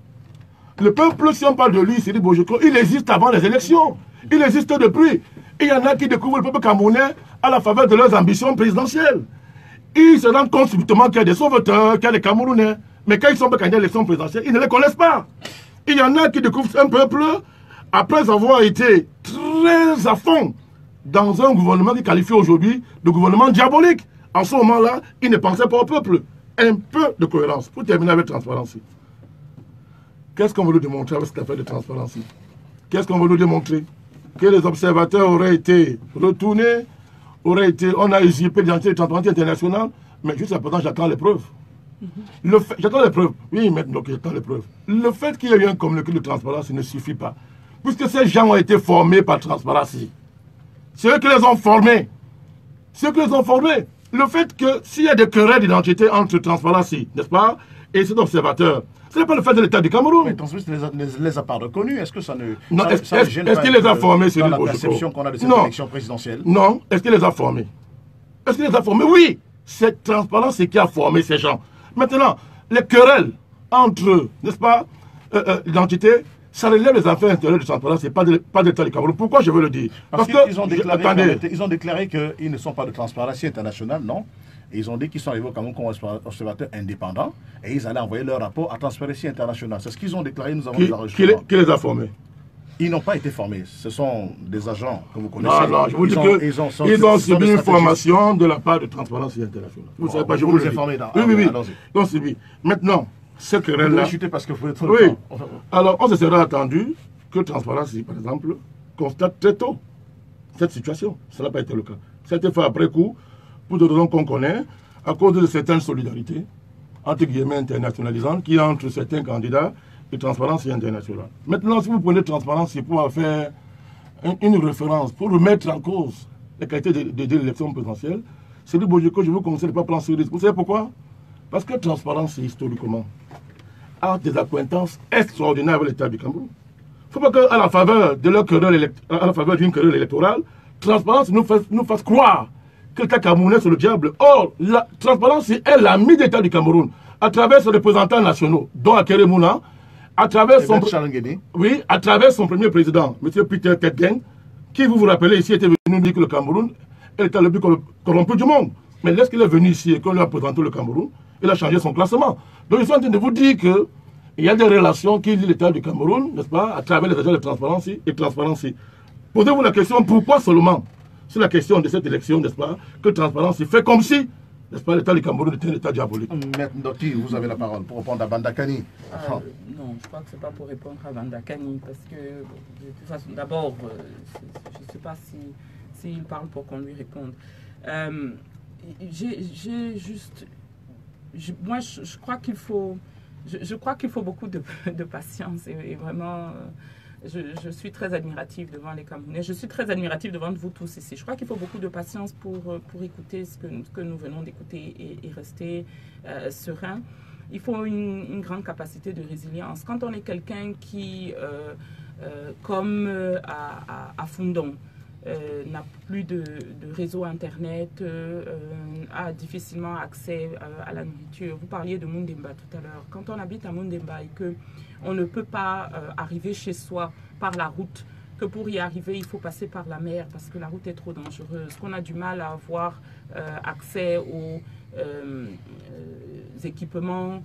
Le peuple, si on parle de lui, Cyril Bojiko, il existe avant les élections. Il existe depuis. Il y en a qui découvrent le peuple camerounais à la faveur de leurs ambitions présidentielles. Ils se rendent compte subitement qu'il y a des sauveteurs, qu'il y a des Camerounais. Mais quand ils sont candidats à l'élection présidentielle, ils ne les connaissent pas. Il y en a qui découvrent un peuple après avoir été très à fond dans un gouvernement qui qualifie aujourd'hui de gouvernement diabolique. En ce moment-là, ils ne pensaient pas au peuple. Un peu de cohérence. Pour terminer avec transparence. Qu'est-ce qu'on veut nous démontrer avec cette affaire de transparence? Qu'est-ce qu'on veut nous démontrer? Que les observateurs auraient été retournés, on a usurpé l'identité de transparence internationale, mais jusqu'à présent, j'attends les preuves. J'attends les preuves. Oui, maintenant, j'attends les preuves. Le fait qu'il y ait eu un communiqué de transparence ne suffit pas. Puisque ces gens ont été formés par transparence. C'est eux qui les ont formés. C'est eux qui les ont formés. Le fait que s'il y a des querelles d'identité entre transparence, n'est-ce pas, et cet observateur, ce n'est pas le fait de l'État du Cameroun. Mais Transparence ne les a pas reconnus. Est-ce que ça ne... Non, est-ce qu'il les a formés, dans la perception qu'on a de cette élection présidentielle? Non. Est-ce qu'il les a formés? Est-ce qu'il les a formés? Oui. C'est Transparence qui a formé ces gens. Maintenant, les querelles entre, n'est-ce pas, l'identité, ça relève les affaires intérieures de Transparence et pas de l'État du Cameroun. Pourquoi je veux le dire? Parce qu'ils ont déclaré qu'ils ne sont pas de Transparency internationale, non? Et ils ont dit qu'ils sont arrivés au Cameroun comme observateurs indépendants et ils allaient envoyer leur rapport à Transparency International. C'est ce qu'ils ont déclaré, nous avons des enregistrements. Qui les a formés? Ils n'ont pas été formés. Ce sont des agents que vous connaissez. Non, je vous dis qu'ils ont subi une formation de la part de Transparency International. Vous ne savez pas, je vous le dis. Oui. Ils ont subi. Maintenant, ce querelle-là... parce que vous êtes trop oui. Alors, on se serait attendu que Transparency, par exemple, constate très tôt cette situation. Ça n'a pas été le cas. Ça a été fait après coup, pour des raisons qu'on connaît, à cause de certaines solidarités, entre guillemets internationalisantes, qui entre certains candidats et Transparency internationale. Maintenant, si vous prenez Transparency pour faire une référence, pour remettre en cause la qualité de l'élection présidentielle, c'est du Bojiko, je vous conseille de ne pas prendre ce risque. Vous savez pourquoi? Parce que Transparency, historiquement, a des acquaintances extraordinaires avec l'État du Cameroun. Il ne faut pas qu'à la faveur de leur querelle d'une querelle électorale, Transparency nous fasse croire que l'État camerounais c'est le diable. Or, la Transparence est l'ami de l'État du Cameroun, à travers ses représentants nationaux, dont Akere Mouna, à travers à travers son premier président, M. Peter Tetgen, qui, vous vous rappelez, ici était venu dire que le Cameroun est l'État le plus corrompu du monde. Mais lorsqu'il est venu ici et qu'on lui a présenté le Cameroun, il a changé son classement. Donc, ils sont en train de vous dire qu'il y a des relations qui lient l'État du Cameroun, n'est-ce pas, à travers les agents de Transparence et Transparence. Posez-vous la question, pourquoi seulement? C'est la question de cette élection, n'est-ce pas, que Transparence fait comme si, n'est-ce pas, l'État du Cameroun était un État diabolique. Maître Ndoki, vous avez la parole pour répondre à Bandakani. Non, je crois que ce n'est pas pour répondre à Bandakani, parce que, de toute façon, d'abord, je ne sais pas s'il parle pour qu'on lui réponde. J'ai juste... moi, je crois qu'il faut... Je crois qu'il faut beaucoup de patience et vraiment... Je suis très admirative devant les Camerounais. Je suis très admirative devant vous tous ici. Je crois qu'il faut beaucoup de patience pour écouter ce que nous venons d'écouter et rester serein. Il faut une grande capacité de résilience. Quand on est quelqu'un qui, comme à Fundong, n'a plus de réseau Internet, a difficilement accès à la nourriture. Vous parliez de Mundemba tout à l'heure. Quand on habite à Mundemba et qu'on ne peut pas arriver chez soi par la route que pour y arriver, il faut passer par la mer parce que la route est trop dangereuse, qu'on a du mal à avoir accès aux équipements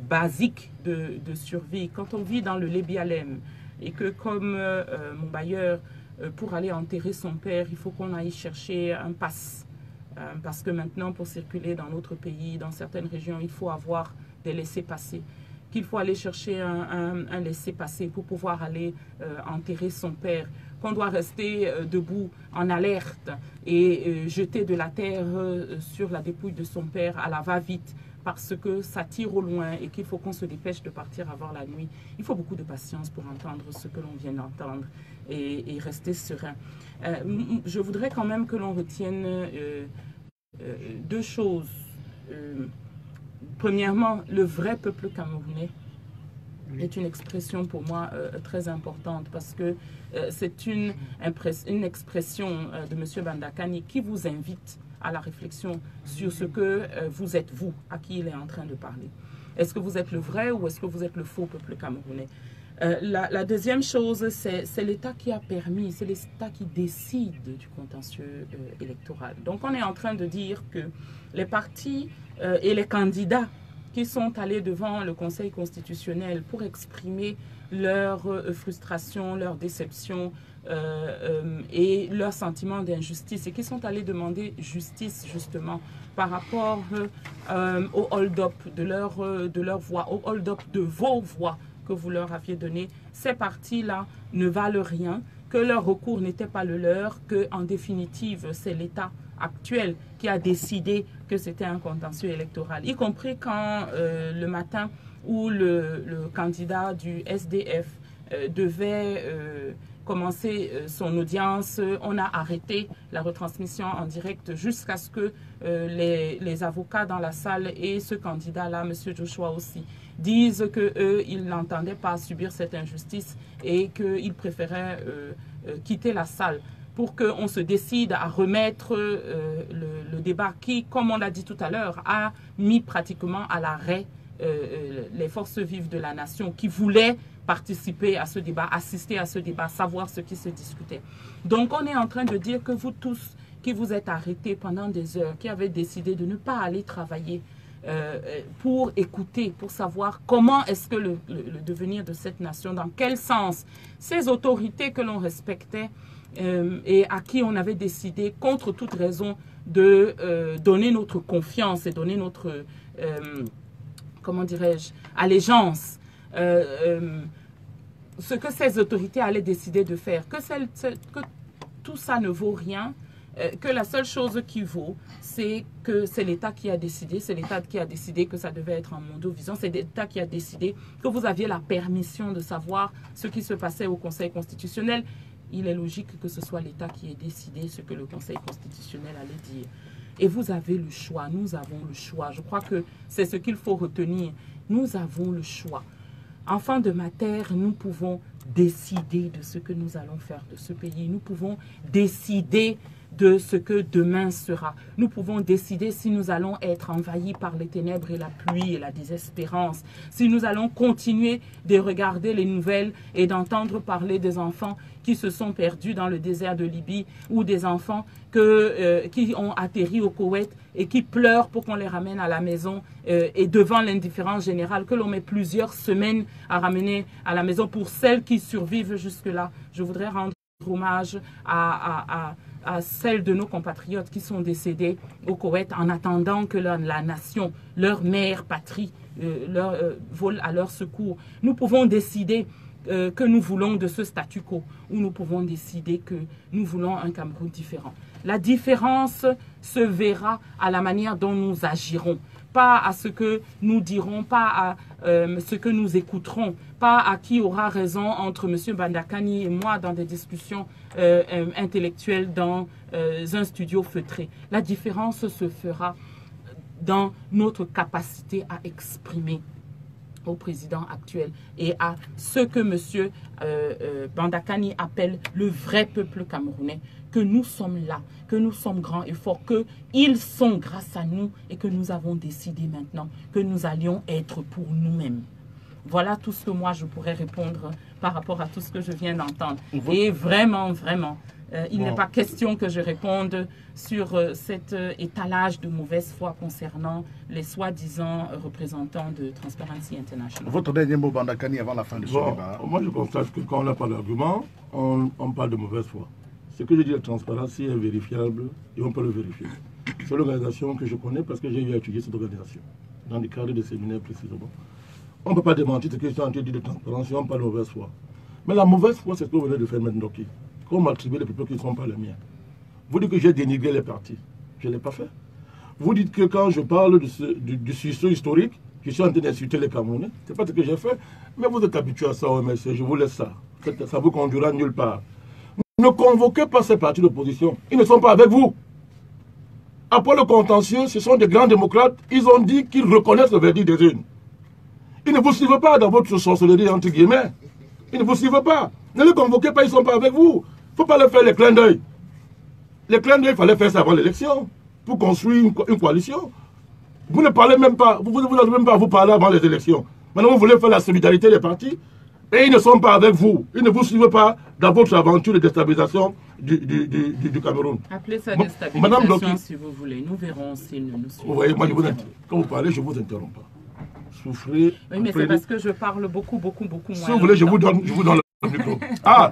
basiques de survie. Quand on vit dans le Lébialem et que comme mon bailleur, pour aller enterrer son père, il faut qu'on aille chercher un pass. Parce que maintenant, pour circuler dans notre pays, dans certaines régions, il faut avoir des laissez-passer. Qu'il faut aller chercher un laissez-passer pour pouvoir aller enterrer son père. Qu'on doit rester debout en alerte et jeter de la terre sur la dépouille de son père à la va-vite parce que ça tire au loin et qu'il faut qu'on se dépêche de partir avant la nuit. Il faut beaucoup de patience pour entendre ce que l'on vient d'entendre et rester serein. Je voudrais quand même que l'on retienne deux choses. Premièrement, le vrai peuple camerounais est une expression pour moi très importante parce que c'est une expression de M. Bandakani qui vous invite à la réflexion sur ce que vous êtes, vous, à qui il est en train de parler. Est-ce que vous êtes le vrai ou est-ce que vous êtes le faux peuple camerounais? La deuxième chose, c'est l'État qui a permis, c'est l'État qui décide du contentieux électoral. Donc on est en train de dire que les partis et les candidats qui sont allés devant le Conseil constitutionnel pour exprimer leur frustration, leur déception et leur sentiment d'injustice et qui sont allés demander justice justement par rapport au hold-up de leur voix, au hold-up de vos voix que vous leur aviez donné, ces partis-là ne valent rien, que leur recours n'était pas le leur, qu'en définitive, c'est l'État actuel qui a décidé que c'était un contentieux électoral, y compris quand le matin où le candidat du SDF devait commencer son audience, on a arrêté la retransmission en direct jusqu'à ce que les avocats dans la salle et ce candidat-là, M. Joshua aussi, disent qu'eux, ils n'entendaient pas subir cette injustice et qu'ils préféraient quitter la salle pour qu'on se décide à remettre le débat qui, comme on l'a dit tout à l'heure, a mis pratiquement à l'arrêt les forces vives de la nation qui voulaient participer à ce débat, assister à ce débat, savoir ce qui se discutait. Donc on est en train de dire que vous tous qui vous êtes arrêtés pendant des heures, qui avez décidé de ne pas aller travailler pour écouter, pour savoir comment est-ce que le devenir de cette nation, dans quel sens ces autorités que l'on respectait et à qui on avait décidé contre toute raison de donner notre confiance et donner notre, comment dirais-je, allégeance, ce que ces autorités allaient décider de faire, que tout ça ne vaut rien, que la seule chose qui vaut, c'est que c'est l'État qui a décidé, c'est l'État qui a décidé que ça devait être en mondovisant, c'est l'État qui a décidé que vous aviez la permission de savoir ce qui se passait au Conseil constitutionnel. Il est logique que ce soit l'État qui ait décidé ce que le Conseil constitutionnel allait dire. Et vous avez le choix, nous avons le choix. Je crois que c'est ce qu'il faut retenir. Nous avons le choix. Enfants de ma terre, nous pouvons décider de ce que nous allons faire de ce pays. Nous pouvons décider de ce que demain sera. Nous pouvons décider si nous allons être envahis par les ténèbres et la pluie et la désespérance, si nous allons continuer de regarder les nouvelles et d'entendre parler des enfants qui se sont perdus dans le désert de Libye ou des enfants qui ont atterri au Koweït et qui pleurent pour qu'on les ramène à la maison et devant l'indifférence générale que l'on met plusieurs semaines à ramener à la maison pour celles qui survivent jusque-là. Je voudrais rendre hommage à celles de nos compatriotes qui sont décédés au Koweït en attendant que la nation, leur mère patrie, vole à leur secours. Nous pouvons décider que nous voulons de ce statu quo ou nous pouvons décider que nous voulons un Cameroun différent. La différence se verra à la manière dont nous agirons, pas à ce que nous dirons, pas à ce que nous écouterons, pas à qui aura raison entre M. Bandakani et moi dans des discussions intellectuelles dans un studio feutré. La différence se fera dans notre capacité à exprimer au président actuel et à ce que M. Bandakani appelle le vrai peuple camerounais, que nous sommes là, que nous sommes grands et forts, qu'ils sont grâce à nous et que nous avons décidé maintenant que nous allions être pour nous-mêmes. Voilà tout ce que moi je pourrais répondre par rapport à tout ce que je viens d'entendre. Et vraiment, il n'est pas question que je réponde sur cet étalage de mauvaise foi concernant les soi-disant représentants de Transparency International. Votre dernier mot, Bandakani, avant la fin de ce débat. Moi, je constate que quand on n'a pas d'argument, on parle de mauvaise foi. Ce que je dis, la transparence est vérifiable et on peut le vérifier. C'est l'organisation que je connais parce que j'ai eu à étudier cette organisation, dans le cadre de séminaires précisément. On ne peut pas démentir ce que je suis en train de dire de transparence et on parle de mauvaise foi. Mais la mauvaise foi, c'est ce que vous venez de faire maintenant. Qu'on m'attribue les peuples qui ne sont pas les miens. Vous dites que j'ai dénigré les partis. Je ne l'ai pas fait. Vous dites que quand je parle du sursaut historique, je suis en train d'insulter les Camerounais. Ce n'est pas ce que j'ai fait. Mais vous êtes habitué à ça au MSC. Je vous laisse ça. Ça vous conduira nulle part. Ne convoquez pas ces partis d'opposition. Ils ne sont pas avec vous. Après le contentieux, ce sont des grands démocrates. Ils ont dit qu'ils reconnaissent le verdict des urnes. Ils ne vous suivent pas dans votre sorcellerie, entre guillemets. Ils ne vous suivent pas. Ne les convoquez pas, ils ne sont pas avec vous. Il ne faut pas leur faire les clins d'œil. Les clins d'œil, il fallait faire ça avant l'élection, pour construire une coalition. Vous ne parlez même pas, vous n'avez même pas à vous parler avant les élections. Maintenant, vous voulez faire la solidarité des partis, et ils ne sont pas avec vous. Ils ne vous suivent pas dans votre aventure de déstabilisation du Cameroun. Appelez ça déstabilisation si vous voulez. Nous verrons s'ils ne nous suivent pas. Vous voyez, moi, quand vous parlez, je ne vous interromps pas. Souffrez. Oui, mais c'est parce que je parle beaucoup moins. Si vous voulez, je vous donne le micro.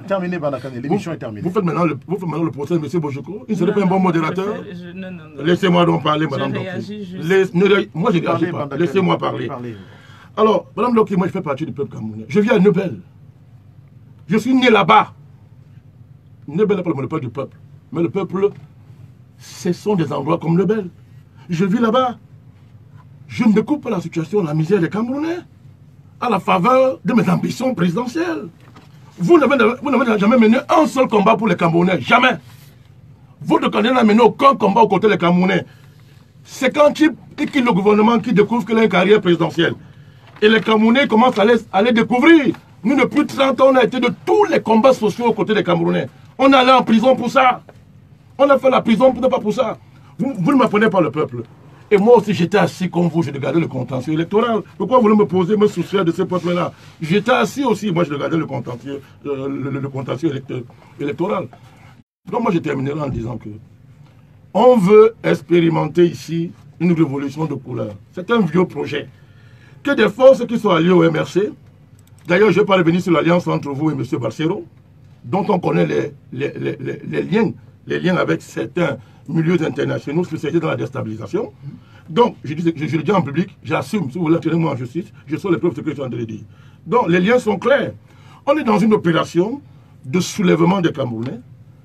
Terminé, Bandakane, l'émission est terminée. Vous faites maintenant le procès de M. Bojoko. Il ne serait pas un bon modérateur. Non. Laissez-moi donc parler, Madame Doki. Moi, je ne réagis pas. Laissez-moi parler. Alors, Madame Doki, moi, je fais partie du peuple camerounais. Je vis à Nebel. Je suis né là-bas. Nebel n'est pas le monopole du peuple. Mais le peuple, ce sont des endroits comme Nebel. Je vis là-bas. Je ne découvre pas la situation, la misère des Camerounais à la faveur de mes ambitions présidentielles. Vous n'avez jamais mené un seul combat pour les Camerounais. Jamais. Votre candidat n'a mené aucun combat aux côtés des Camerounais. C'est quand il quitte le gouvernement qui découvre qu'il a une carrière présidentielle. Et les Camerounais commencent à les découvrir. Nous, depuis 30 ans, on a été de tous les combats sociaux aux côtés des Camerounais. On est allé en prison pour ça. On a fait la prison pas pour ça. Vous ne m'apprenez pas le peuple. Et moi aussi, j'étais assis comme vous, je regardais le contentieux électoral. Pourquoi vous voulez me soustraire de ce peuple-là? J'étais assis aussi, moi je regardais le contentieux, électoral. Donc moi je terminerai en disant que on veut expérimenter ici une révolution de couleur. C'est un vieux projet. Que des forces qui sont alliées au MRC, d'ailleurs je ne vais pas revenir sur l'alliance entre vous et M. Barcero, dont on connaît les liens avec certains milieux internationaux spécialisés dans la déstabilisation. Donc, je le dis en public, j'assume, si vous voulez tenir moi en justice, je sors les preuves de ce que je suis en train de dire. Donc, les liens sont clairs. On est dans une opération de soulèvement des Camerounais,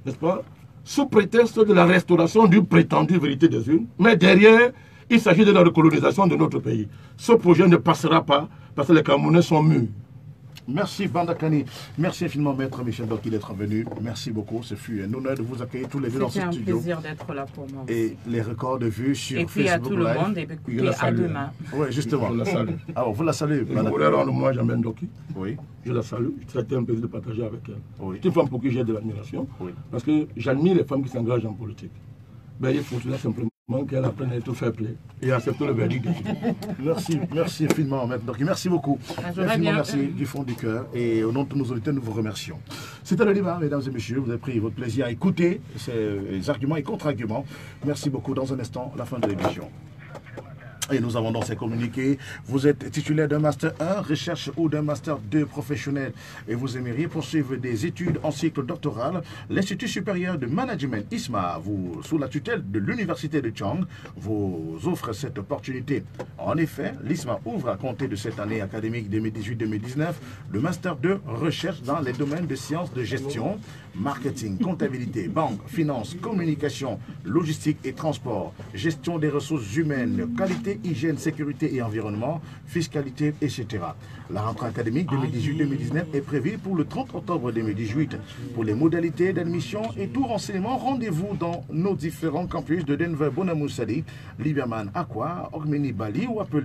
n'est-ce pas, sous prétexte de la restauration d'une prétendue vérité des urnes, mais derrière, il s'agit de la recolonisation de notre pays. Ce projet ne passera pas parce que les Camerounais sont mûrs. Merci Bandakani. Merci infiniment Maître Michel Doki d'être venu. Merci beaucoup. Ce fut un honneur de vous accueillir tous les deux dans ce studio. C'était un plaisir d'être là pour moi aussi. Et les records de vues sur Facebook Live. Et puis à tout le monde, et écoutez, à demain. Oui, justement. Je la salue. Alors, vous la saluez. Je voulais rendre hommage à Mendoki. Oui. Je la salue. C'était un plaisir de partager avec elle. Oui. C'est une femme pour qui j'ai de l'admiration. Oui. Parce que j'admire les femmes qui s'engagent en politique. Ben, il faut tout simplement qu'elle apprenne à être fair play et à accepter le verdict. Merci infiniment, Maître Doki. Merci beaucoup. Merci du fond du cœur. Et au nom de tous nos auditeurs, nous vous remercions. C'était le débat, mesdames et messieurs. Vous avez pris votre plaisir à écouter ces arguments et contre-arguments. Merci beaucoup. Dans un instant, la fin de l'émission. Et nous avons donc ces communiqués. Vous êtes titulaire d'un Master 1, recherche ou d'un Master 2 professionnel et vous aimeriez poursuivre des études en cycle doctoral. L'Institut supérieur de management ISMA, sous la tutelle de l'Université de Chang, vous offre cette opportunité. En effet, l'ISMA ouvre à compter de cette année académique 2018-2019 le Master 2 recherche dans les domaines de sciences de gestion, marketing, comptabilité, banque, finance, communication, logistique et transport, gestion des ressources humaines, qualité, hygiène, sécurité et environnement, fiscalité, etc. La rentrée académique 2018-2019 est prévue pour le 30 octobre 2018. Pour les modalités d'admission et tout renseignement, rendez-vous dans nos différents campus de Denver, Bonamoussali, Liberman, Aqua, Ogmeni, Bali ou appelez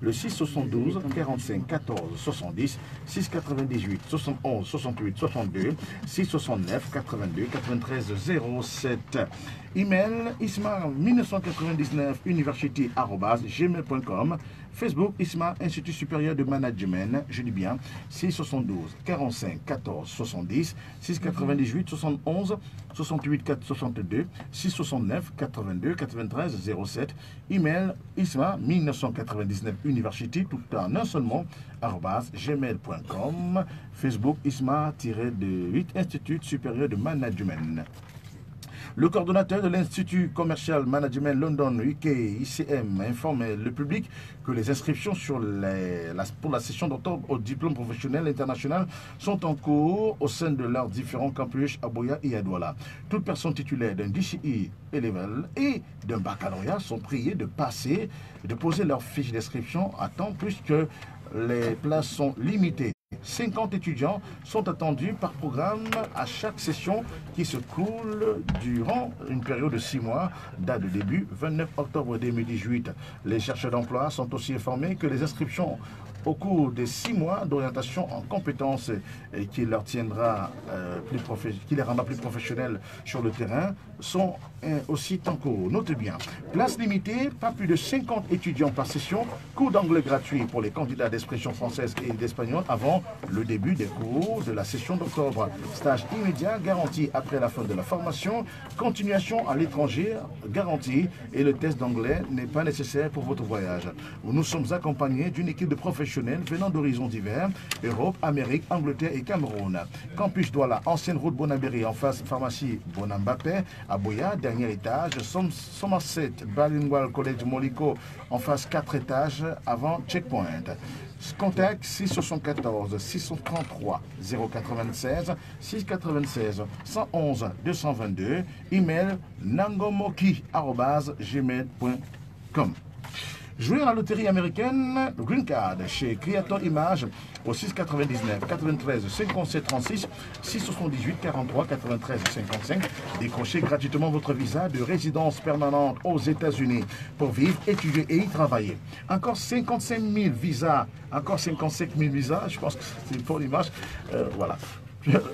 le 672 45 14 70 698 71 68 62 669 82 93 07. Email isma1999university@gmail.com. Facebook, ISMA, Institut supérieur de management, je dis bien, 672 45 14 70, 698 71 68 462, 669 82 93 07, email ISMA 1999 University, tout en un seul mot, @gmail.com, Facebook ISMA-8 Institut supérieur de management. Le coordonnateur de l'Institut Commercial Management London UK ICM informe le public que les inscriptions pour la session d'octobre au diplôme professionnel international sont en cours au sein de leurs différents campus à Boya et à Douala. Toutes personnes titulaires d'un DCI A-Level et d'un baccalauréat sont priées de poser leur fiche d'inscription à temps puisque les places sont limitées. 50 étudiants sont attendus par programme à chaque session qui se coule durant une période de 6 mois, date de début 29 octobre 2018. Les chercheurs d'emploi sont aussi informés que les inscriptions au cours des 6 mois d'orientation en compétences qui les rendra plus professionnels sur le terrain sont aussi en cours. Notez bien, place limitée, pas plus de 50 étudiants par session, cours d'anglais gratuit pour les candidats d'expression française et d'espagnol avant le début des cours de la session d'octobre. Stage immédiat garanti après la fin de la formation, continuation à l'étranger garantie et le test d'anglais n'est pas nécessaire pour votre voyage. Nous sommes accompagnés d'une équipe de professionnels venant d'horizons divers, Europe, Amérique, Angleterre et Cameroun. Campus Douala, ancienne route Bonabéry en face pharmacie Bonambapé, à Boya, dernier étage, Somerset Bilingual College Moliko en face 4 étages avant Checkpoint. Contact 674 633 096 696 111 222. Email nangomoki@gmail.com. Jouer à la loterie américaine Green Card chez Creator Image au 699 93 57 36 678 43 93 55. Décrochez gratuitement votre visa de résidence permanente aux États-Unis pour vivre, étudier et y travailler. Encore 55 000 visas, je pense que c'est pour l'image. Voilà.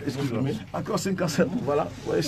Excusez-moi. Encore 55 000, voilà. Ouais,